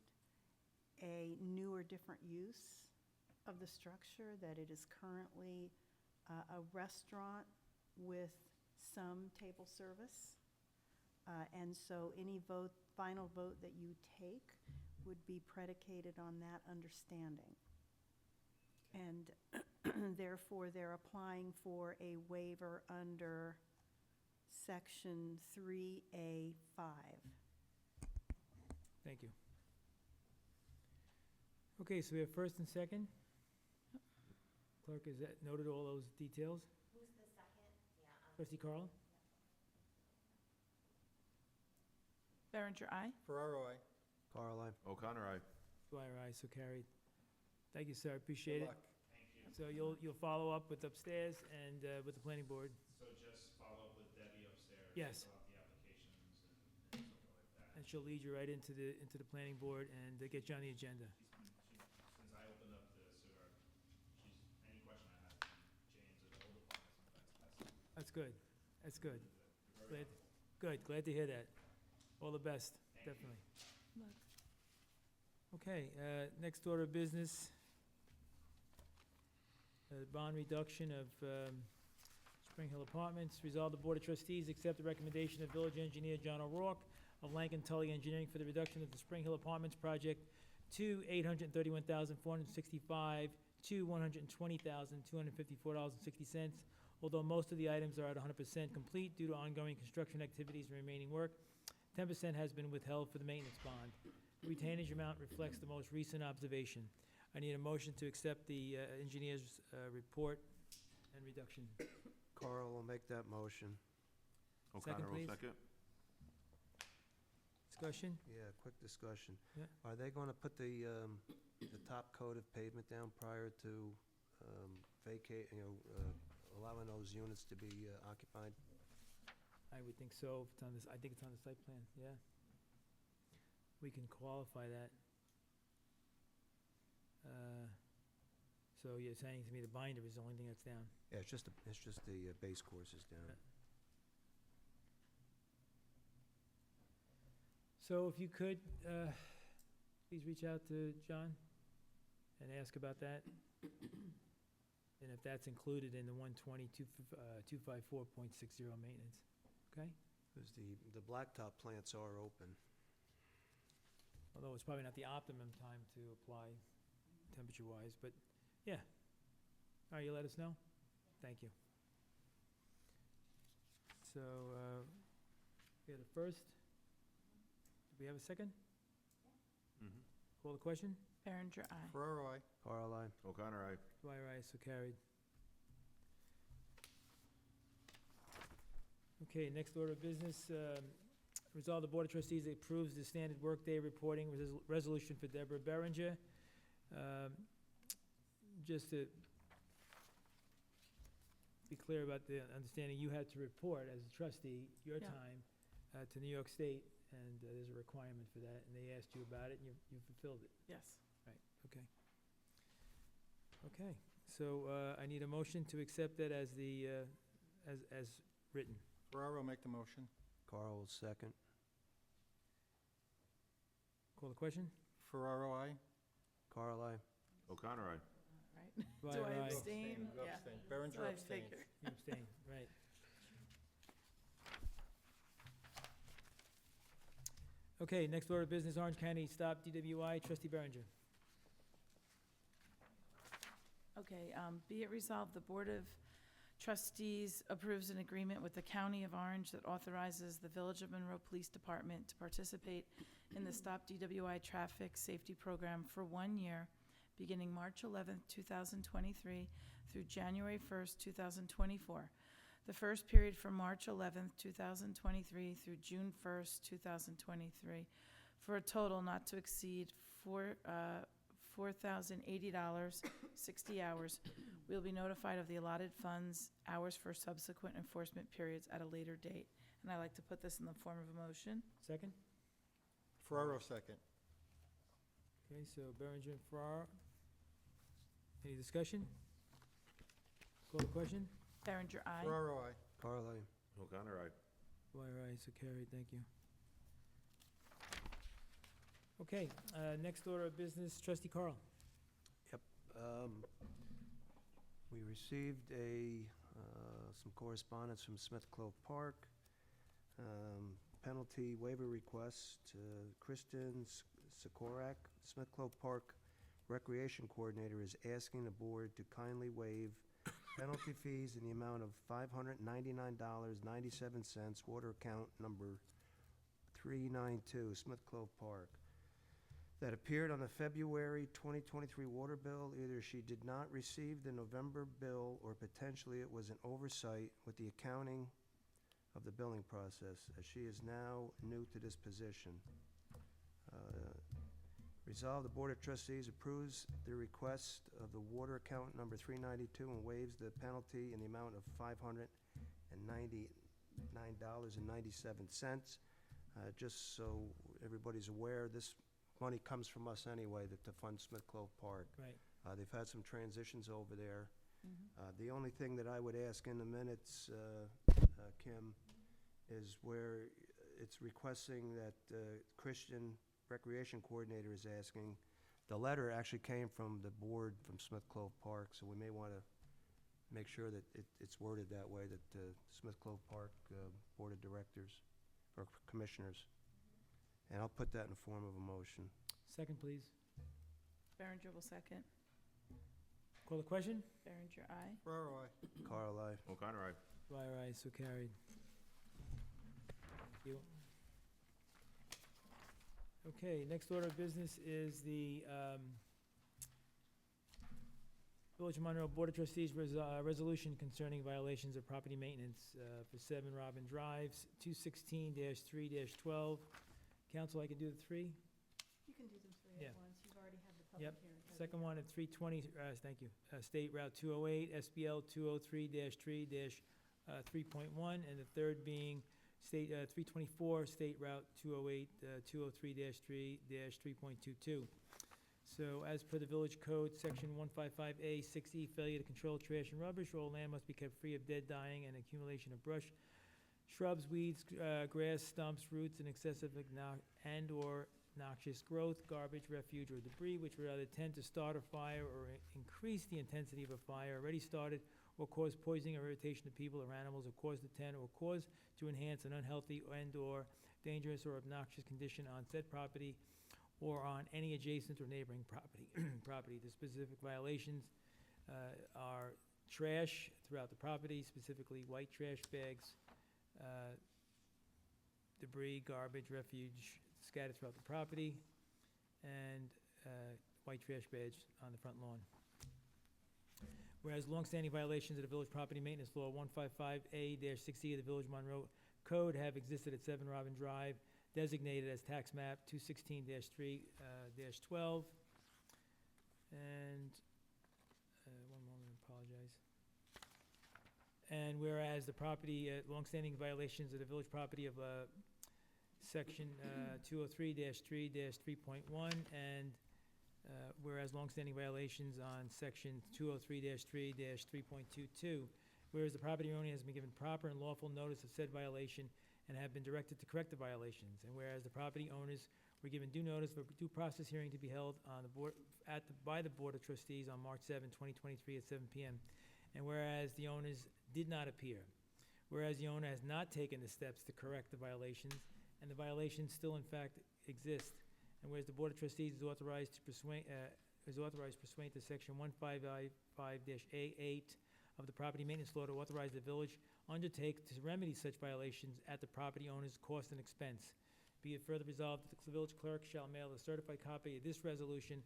a new or different use of the structure, that it is currently a restaurant with some table service. And so any vote, final vote that you take would be predicated on that understanding. And therefore, they're applying for a waiver under Section 3A5. Thank you. Okay, so we have first and second. Clerk, has that noted all those details? Who's the second? Yeah. Trustee Carl? Berenger, aye? Ferraro, I. Carl, I. O'Connor, aye. Dwyer, aye, so carried. Thank you, sir, appreciate Good it. luck. So you'll follow up with upstairs and with the planning board? So just follow up with Debbie upstairs. Yes. Fill out the applications and something like that. And she'll lead you right into the planning board and get you on the agenda. Since I opened up the sewer, any question I have, James or the whole department, That's good, that's good. Glad to hear that. All the best, definitely. Look. Okay, next order of business. Bond reduction of Spring Hill Apartments. Resolve the Board of Trustees accept the recommendation of Village Engineer John O'Rourke of Lankin Tully Engineering for the reduction of the Spring Hill Apartments project to $831,465 to $120,254.60. Although most of the items are at 100% complete due to ongoing construction activities and remaining work, 10% has been withheld for the maintenance bond. The retainage amount reflects the most recent observation. I need a motion to accept the engineer's report and reduction. Carl will make that motion. O'Connor will please. second. Discussion? Yeah, quick discussion. Yeah. Are they gonna put the top coat of pavement down prior to vacate, allowing those units to be occupied? I would think so. If it's on this, I think it's on the site plan, yeah. We can qualify that. So you're saying to me the binder is the only thing that's down? Yeah, it's just the base courses down. Yeah. So if you could, please reach out to John and ask about that. And if that's included in the 254.60 maintenance, okay? Because the blacktop plants are open. Although it's probably not the optimum time to apply temperature-wise, but yeah. All right, you let us know? Thank you. So, we had a first. Do we have a second? Mm-hmm. Call the question? Berenger, aye. Ferraro, I. Carl, I. O'Connor, aye. Dwyer, aye, so carried. Okay, next order of business, resolve the Board of Trustees approves the standard workday reporting resolution for Deborah Berenger. Just to be clear about the understanding, you had to report as a trustee your Yeah. time to New York State, and there's a requirement for that, and they asked you about it, and you fulfilled it. Yes. Right, okay. Okay, so I need a motion to accept that as the, as written. Ferraro, make the motion. Carl will second. Call the question? Ferraro, I. Carl, I. O'Connor, aye. All right. Dwyer, Do I aye. abstain? You Yeah. abstain. Berenger I abstains. figured. You abstain, right. Okay, next order of business, Orange County Stop DWI, trustee Berenger. Okay, be it resolved, the Board of Trustees approves an agreement with the County of Orange that authorizes the Village of Monroe Police Department to participate in the Stop DWI Traffic Safety Program for 1 year, beginning March 11th, 2023 through January 1st, 2024. The first period from March 11th, 2023 through June 1st, 2023, for a total not to exceed $4,080, 60 hours. We'll be notified of the allotted funds, hours for subsequent enforcement periods at a later date. And I'd like to put this in the form of a motion. Second? Ferraro, second. Okay, so Berenger and Farrar. Any discussion? Call the question? Berenger, aye. Ferraro, I. Carl, I. O'Connor, aye. Dwyer, aye, so carried, thank you. Okay, next order of business, trustee Carl. We received some correspondence from Smith Clove Park. Penalty waiver request to Kristen Sikorak. Smith Clove Park Recreation Coordinator is asking the board to kindly waive penalty fees in the amount of $599.97, water account number 392, Smith Clove Park, that appeared on the February 2023 water bill. Either she did not receive the November bill, or potentially it was an oversight with the accounting of the billing process, as she is now new to this position. Resolve, the Board of Trustees approves the request of the water account number 392 and waives the penalty in the amount of $599.97. Just so everybody's aware, this money comes from us anyway to fund Smith Clove Park. Right. They've had some transitions over there. Mhm. The only thing that I would ask in the minutes, Kim, is where it's requesting that Christian Recreation Coordinator is asking. The letter actually came from the board from Smith Clove Park, so we may want to make sure that it's worded that way, that Smith Clove Park Board of Directors or Commissioners. And I'll put that in the form of a motion. Second, please. Berenger will second. Call the question? Berenger, aye. Ferraro, I. Carl, I. O'Connor, aye. Dwyer, aye, so carried. Thank you. Okay, next order of business is the Village of Monroe Board of Trustees resolution concerning violations of property maintenance for 7 Robin Drives, 216-3-12, Council, I can do the three? You can do them three Yeah. at once. You've already had the Yep. public hearing. Second one at 320, thank you, State Route 208, SBL 203-3-3.1, and the third being State 324, State Route 208, 203-3-3.22. So as per the Village Code, Section 155A, 6E, failure to control trash and rubbish, all land must be kept free of dead, dying, and accumulation of brush, shrubs, weeds, grass, stumps, roots, and excessive and/or noxious growth, garbage, refuge, or debris which would either tend to start a fire or increase the intensity of a fire already started, or cause poisoning or irritation to people or animals, or cause to tend or cause to enhance an unhealthy and/or dangerous or obnoxious condition on said property or on any adjacent or neighboring property. The specific violations are trash throughout the property, specifically white trash bags, debris, garbage, refuge scattered throughout the property, and white trash bags on the front lawn. Whereas longstanding violations of the village property maintenance law 155A-6E of the Village of Monroe Code have existed at 7 Robin Drive, designated as tax map 216-3-12. And, one moment, I apologize. And whereas the property, longstanding violations of the village property of Section 203-3-3.1, and whereas longstanding violations on Section 203-3-3.22, whereas the property owner has been given proper and lawful notice of said violation and have been directed to correct the violations, and whereas the property owners were given due notice for a due process hearing to be held on the board, by the Board of Trustees on March 7, 2023 at 7 p.m., and whereas the owners did not appear, whereas the owner has not taken the steps to correct the violations, and the violations still in fact exist, and whereas the Board of Trustees is authorized pursuant to Section 155-A8 of the Property Maintenance Law to authorize the village undertake to remedy such violations at the property owner's cost and expense. Be it further resolved that the village clerk shall mail a certified copy of this resolution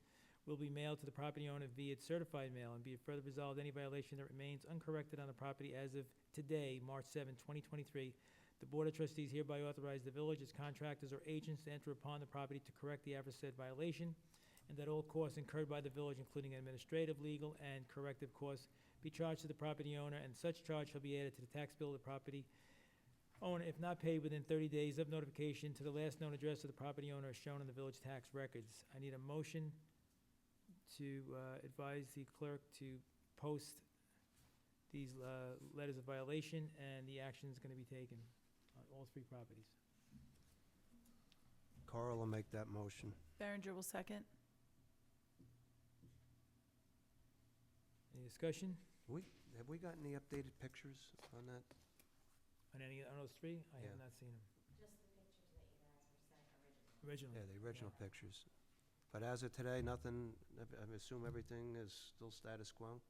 will be mailed to the property owner via certified mail, and be it further resolved any violation that remains uncorrected on the property as of today, March 7, 2023, the Board of Trustees hereby authorize the village, its contractors, or agents to enter upon the property to correct the aforesaid violation, and that all costs incurred by the village, including administrative, legal, and corrective costs, be charged to the property owner, and such charge shall be added to the tax bill of the property owner if not paid within 30 days of notification to the last known address of the property owner as shown in the village tax records. I need a motion to advise the clerk to post these letters of violation and the actions going to be taken on all three properties. Carl will make that motion. Berenger will second. Any discussion Have we got any updated pictures on that? on any, on those three? I have Yeah. not seen them. Just the pictures that you guys were sent originally. Originally. Yeah, the original Yeah. pictures. But as of today, nothing, I assume everything is still status quo?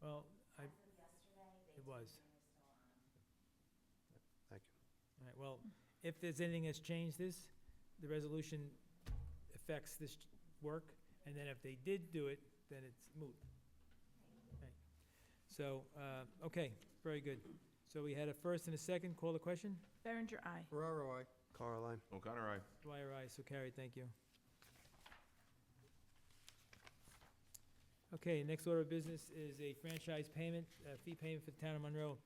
Well, As of yesterday, It they was. told me they were still on. Thank you. all right, well, if there's anything that's changed this, the resolution affects this work, and then if they did do it, then it's moot. Right. So, okay, very good. So we had a first and a second, call the question? Berenger, aye. Ferraro, I. Carl, I. O'Connor, aye. Dwyer, aye, so carried, thank you. Okay, next order of business is a franchise payment, fee payment for the town of Monroe.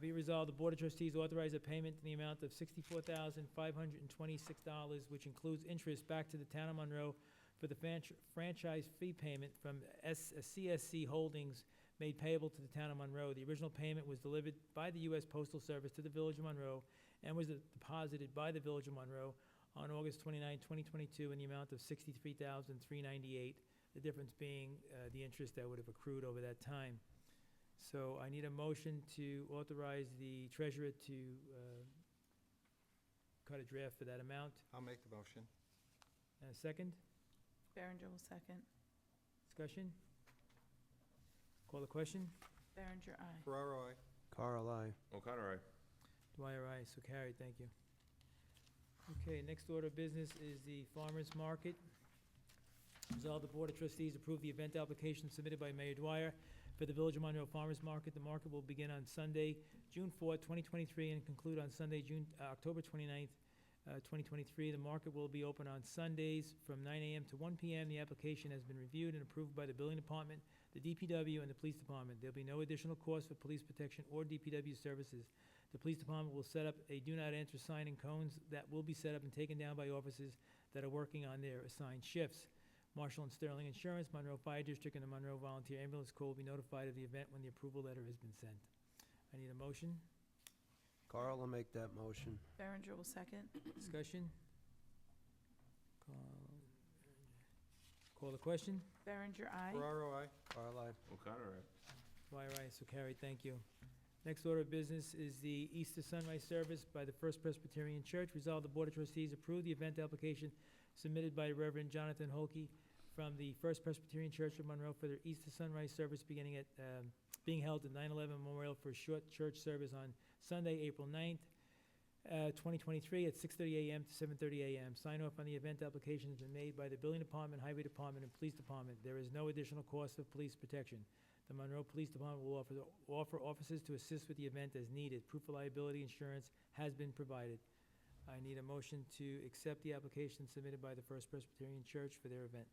Be resolved, the Board of Trustees authorize a payment in the amount of $64,526, which includes interest back to the town of Monroe for the franchise fee payment from CSC Holdings made payable to the town of Monroe. The original payment was delivered by the U.S. Postal Service to the Village of Monroe and was deposited by the Village of Monroe on August 29, 2022, in the amount of $63,398, the difference being the interest that would have accrued over that time. So I need a motion to authorize the treasurer to cut a draft for that amount. I'll make the motion. And a second? Berenger will second. Discussion? Call the question? Berenger, aye. Ferraro, I. Carl, I. O'Connor, aye. Dwyer, aye, so carried, thank you. Okay, next order of business is the farmer's market. Resolved, the Board of Trustees approve the event application submitted by Mayor Dwyer for the Village of Monroe Farmers Market. The market will begin on Sunday, June 4th, 2023, and conclude on Sunday, October 29th, 2023. The market will be open on Sundays from 9 a.m. to 1 p.m. The application has been reviewed and approved by the Building Department, the DPW, and the Police Department. There'll be no additional cost for police protection or DPW services. The Police Department will set up a do not enter sign and cones that will be set up and taken down by officers that are working on their assigned shifts. Marshall and Sterling Insurance, Monroe Fire District, and the Monroe Volunteer Ambulance Corps will be notified of the event when the approval letter has been sent. I need a motion. Carl will make that motion. Berenger will second. Discussion? Call the question? Berenger, aye. Ferraro, I. Carl, aye. O'Connor, aye. Dwyer, aye, so carried, thank you. Next order of business is the Easter Sunrise Service by the First Presbyterian Church. Resolved, the Board of Trustees approve the event application submitted by Reverend Jonathan Holke from the First Presbyterian Church of Monroe for their Easter Sunrise Service being held at 9/11 Memorial for a short church service on Sunday, April 9th, 2023 at 6:30 a.m. to 7:30 a.m. Sign off on the event application has been made by the Building Department, Highway Department, and Police Department. There is no additional cost of police protection. The Monroe Police Department will offer officers to assist with the event as needed. Proof of liability insurance has been provided. I need a motion to accept the application submitted by the First Presbyterian Church for their event.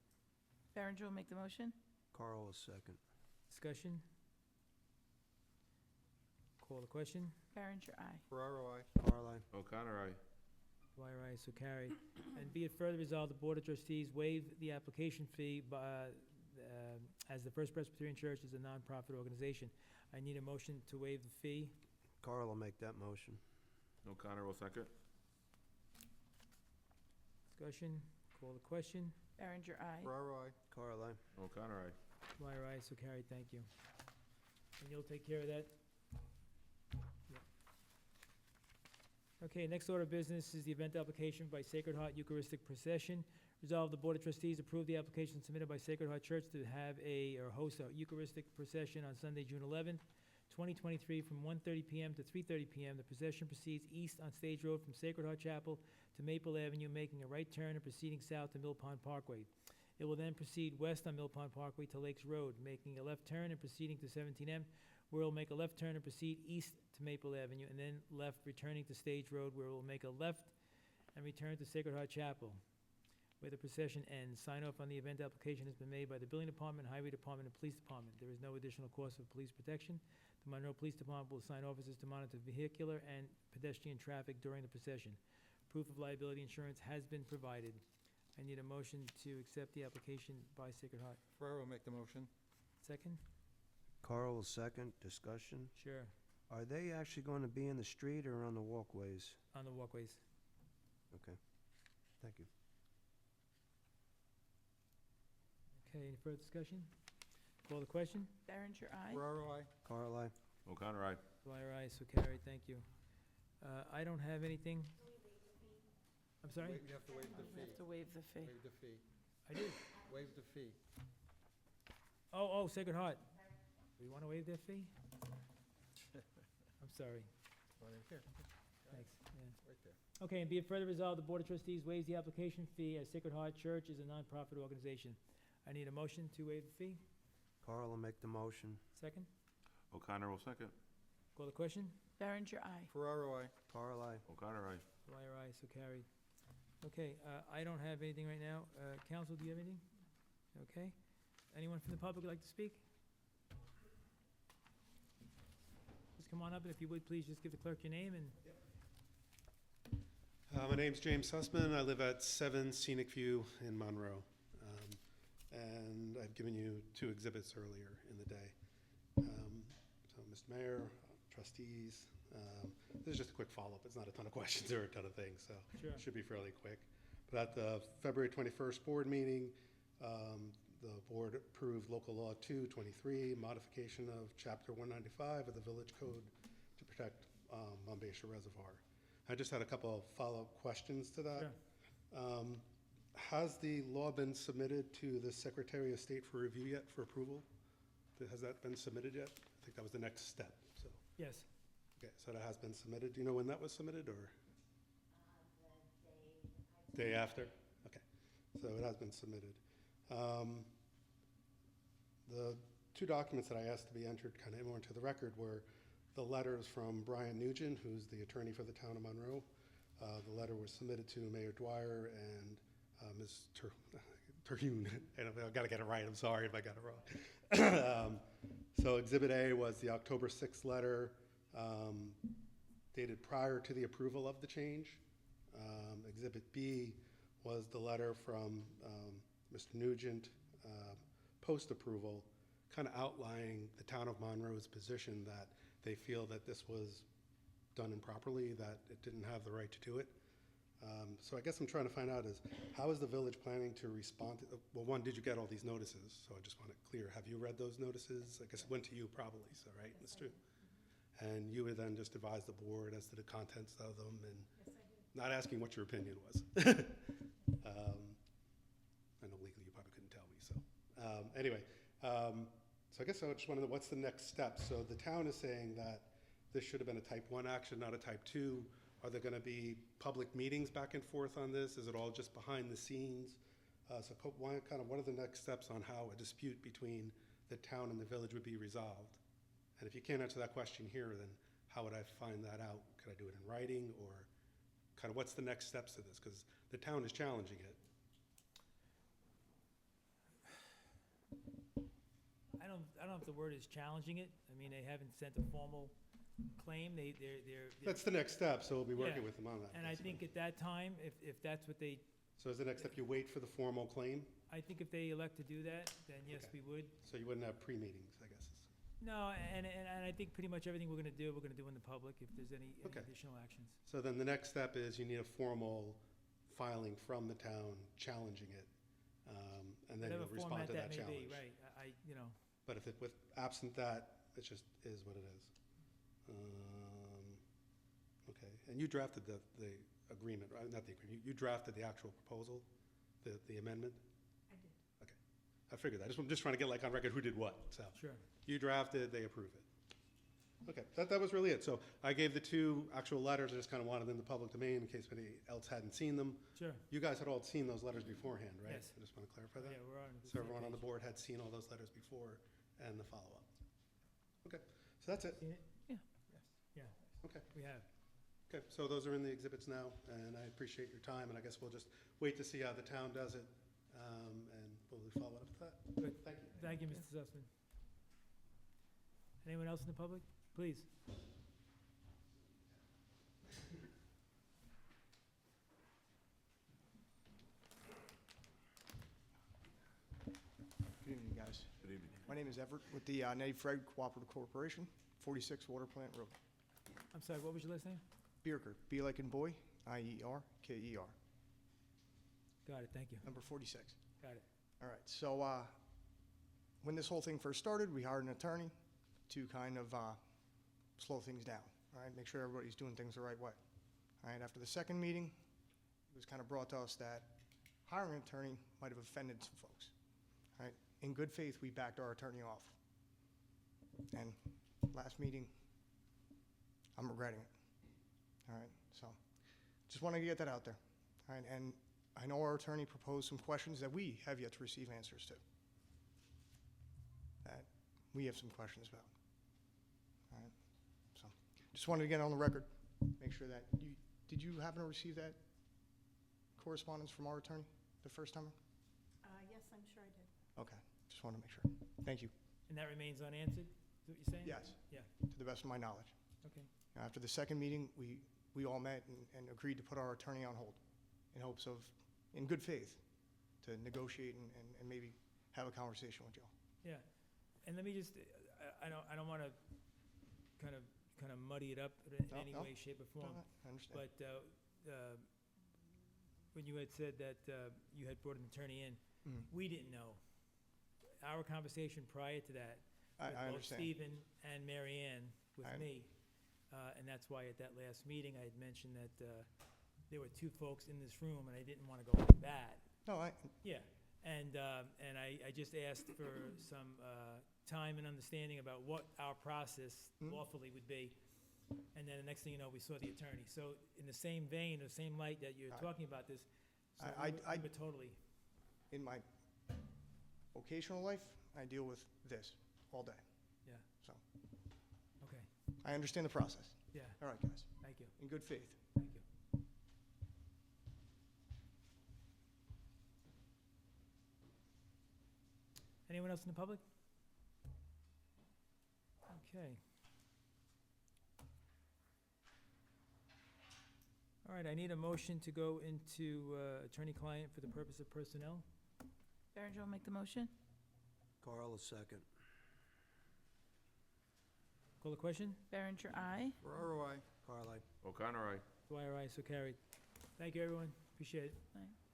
Berenger will make the motion. Carl will second. Discussion? Call the question? Berenger, aye. Ferraro, I. Carl, aye. O'Connor, aye. Dwyer, aye, so carried. And be it further resolved, the Board of Trustees waive the application fee as the First Presbyterian Church is a nonprofit organization. I need a motion to waive the fee. Carl will make that motion. O'Connor will second. Discussion? Call the question? Berenger, aye. Ferraro, I. Carl, aye. O'Connor, aye. Dwyer, aye, so carried, thank you. And you'll take care of that? Yep. Okay, next order of business is the event application by Sacred Heart Eucharistic Procession. Resolved, the Board of Trustees approve the application submitted by Sacred Heart Church to have or host a Eucharistic procession on Sunday, June 11th, 2023, from 1:30 p.m. to 3:30 p.m. The procession proceeds east on Stage Road from Sacred Heart Chapel to Maple Avenue, making a right turn and proceeding south to Mill Pond Parkway. It will then proceed west on Mill Pond Parkway to Lakes Road, making a left turn and proceeding to 17M, where it will make a left turn and proceed east to Maple Avenue, and then left, returning to Stage Road, where it will make a left and return to Sacred Heart Chapel, where the procession ends. Sign off on the event application has been made by the Building Department, Highway Department, and Police Department. There is no additional cost of police protection. The Monroe Police Department will assign officers to monitor vehicular and pedestrian traffic during the procession. Proof of liability insurance has been provided. I need a motion to accept the application by Sacred Heart. Ferraro will make the motion. Second? Carl will second. Discussion? Sure. Are they actually going to be in the street or on the walkways? On the walkways. Okay. Thank you. Okay, any further discussion? Call the question? Berenger, aye. Ferraro, I. Carl, aye. O'Connor, aye. Dwyer, aye, so carried, thank you. I don't have anything. I'm sorry? You have to waive the We fee. have to waive the fee. Waive the fee. I did. Waive the fee. Oh, Sacred Heart. Do you want to waive their fee? I'm sorry. Right here, Thanks, yeah. right there. Okay, and be it further resolved, the Board of Trustees waives the application fee as Sacred Heart Church is a nonprofit organization. I need a motion to waive the fee. Carl will make the motion. Second? O'Connor will second. Call the question? Berenger, aye. Ferraro, I. Carl, aye. O'Connor, aye. Dwyer, aye, so carried. Okay, I don't have anything right now. Council, do you have anything? Okay. Anyone from the public would like to speak? Just come on up, and if you would, please just give the clerk your name and... My name's James Sussman. I live at 7 Scenic View in Monroe. And I've given you 2 exhibits earlier in the day. So, Mr. Mayor, trustees, this is just a quick follow-up. It's not a ton of questions or a ton of things, so Sure. it should be fairly quick. But at the February 21st board meeting, the board approved Local Law 223, modification of Chapter 195 of the Village Code to protect Monbassia Reservoir. I just had a couple of follow-up questions to that. Sure. Has the law been submitted to the Secretary of State for review yet, for approval? Has that been submitted yet? I think that was the next step, so. Yes. Okay, so that has been submitted. Do you know when that was submitted, or? The day Day after? Okay, so it has been submitted. The 2 documents that I asked to be entered kind of more into the record were the letters from Brian Nugent, who's the attorney for the town of Monroe, The letter was submitted to Mayor Dwyer and Ms. Terhune. I've got to get it right. I'm sorry if I got it wrong. So Exhibit A was the October 6th letter dated prior to the approval of the change. Exhibit B was the letter from Mr. Nugent post-approval, kind of outlining the town of Monroe's position that they feel that this was done improperly, that it didn't have the right to do it. So I guess I'm trying to find out is, how is the village planning to respond to, well, one, did you get all these notices? So I just want it clear. Have you read those notices? I guess it went to you probably, so, right? That's true. And you would then just advise the board as to the contents of them, and not asking what your opinion was. I know legally you probably couldn't tell me, so. Anyway, so I guess I just want to know, what's the next step? So the town is saying that this should have been a type 1 action, not a type 2. Are there going to be public meetings back and forth on this? Is it all just behind the scenes? What are the next steps on how a dispute between the town and the village would be resolved? And if you can't answer that question here, then how would I find that out? Could I do it in writing, or kind of what's the next steps to this? Because the town is challenging it. I don't know if the word is challenging it. I mean, they haven't sent a formal claim. They're That's the next step, so we'll be working Yeah. with them on that. and I think at that time, if that's what they, So is the next step you wait for the formal claim? I think if they elect to do that, then yes, Okay. we would. So you wouldn't have pre-meetings, I guess. No, and I think pretty much everything we're gonna do in the public, if there's any Okay. additional actions. So then the next step is you need a formal filing from the town challenging it, and then Whatever you'll respond format to that that may challenge. be, right, you know, But if with absent that, it just is what it is. Okay, and you drafted the agreement, right? Not the agreement, you drafted the actual proposal, the amendment? I did. Okay, I figured that. I'm just trying to get like on record who did what, so. sure. You drafted, they approve it. Okay, that was really it. So I gave the two actual letters, I just kind of wanted them in the public domain in case anybody else hadn't seen them. Sure. You guys had all seen those letters beforehand, right? Yes. I just want to clarify that. Yeah, we're on the So same everyone on the page. board had seen all those letters before and the follow-up. Okay, so that's it. Seen it? Yeah. Yeah, Okay, we have. okay, so those are in the exhibits now, and I appreciate your time, and I guess we'll just wait to see how the town does it, and we'll follow up with that. Good. Thank you. Thank you, Mr. Sussman. Anyone else in the public? Please. Good evening, guys. Good evening. My name is Everett with the Nettie Fred Cooperative Corporation, 46 Water Plant Road. I'm sorry, what was your last name? Bierker, B like in boy, I-E-R-K-E-R, Got it, thank you. number 46. Got it. All right, so when this whole thing first started, we hired an attorney to kind of slow things down, all right, make sure everybody's doing things the right way. All right, after the second meeting, it was kind of brought to us that hiring an attorney might have offended some folks. All right, in good faith, we backed our attorney off. And last meeting, I'm regretting it. All right, so just wanted to get that out there. All right, and I know our attorney proposed some questions that we have yet to receive answers to, that we have some questions about. All right, so just wanted to get on the record, make sure that did you happen to receive that correspondence from our attorney the first time? Yes, I'm sure I did. Okay, just wanted to make sure. Thank you. And that remains unanswered, is what you're saying? Yes, Yeah, to the best of my knowledge. okay. After the second meeting, we all met and agreed to put our attorney on hold in hopes of, in good faith, to negotiate and maybe have a conversation with y'all. Yeah, and let me just, I don't want to kind of muddy it up in No, any no. way, shape, or form. I understand. But when you had said that you had brought an attorney in, Mhm. we didn't know. Our conversation prior to that, I with both understand. Stephen and Mary Ann with I- me, and that's why at that last meeting, I had mentioned that there were two folks in this room, and I didn't want to go like that. No, Yeah, and I just asked for some time and understanding about what our process Mhm. lawfully would be. And then the next thing you know, we saw the attorney. So in the same vein, the same light that you're I- talking about this, so I- we were totally, in my vocational life, I deal with this all day. Yeah. So okay, I understand the process. yeah, All right, guys, thank you, in good faith. thank you. Anyone else in the public? Okay. All right, I need a motion to go into attorney-client for the purpose of personnel. Berenger will make the motion. Carl, a second. Call the question? Berenger, aye. Ferraro, I. Carl, I. O'Connor, aye. Dwyer, aye, so carried. Thank you, everyone. Appreciate it. Aye.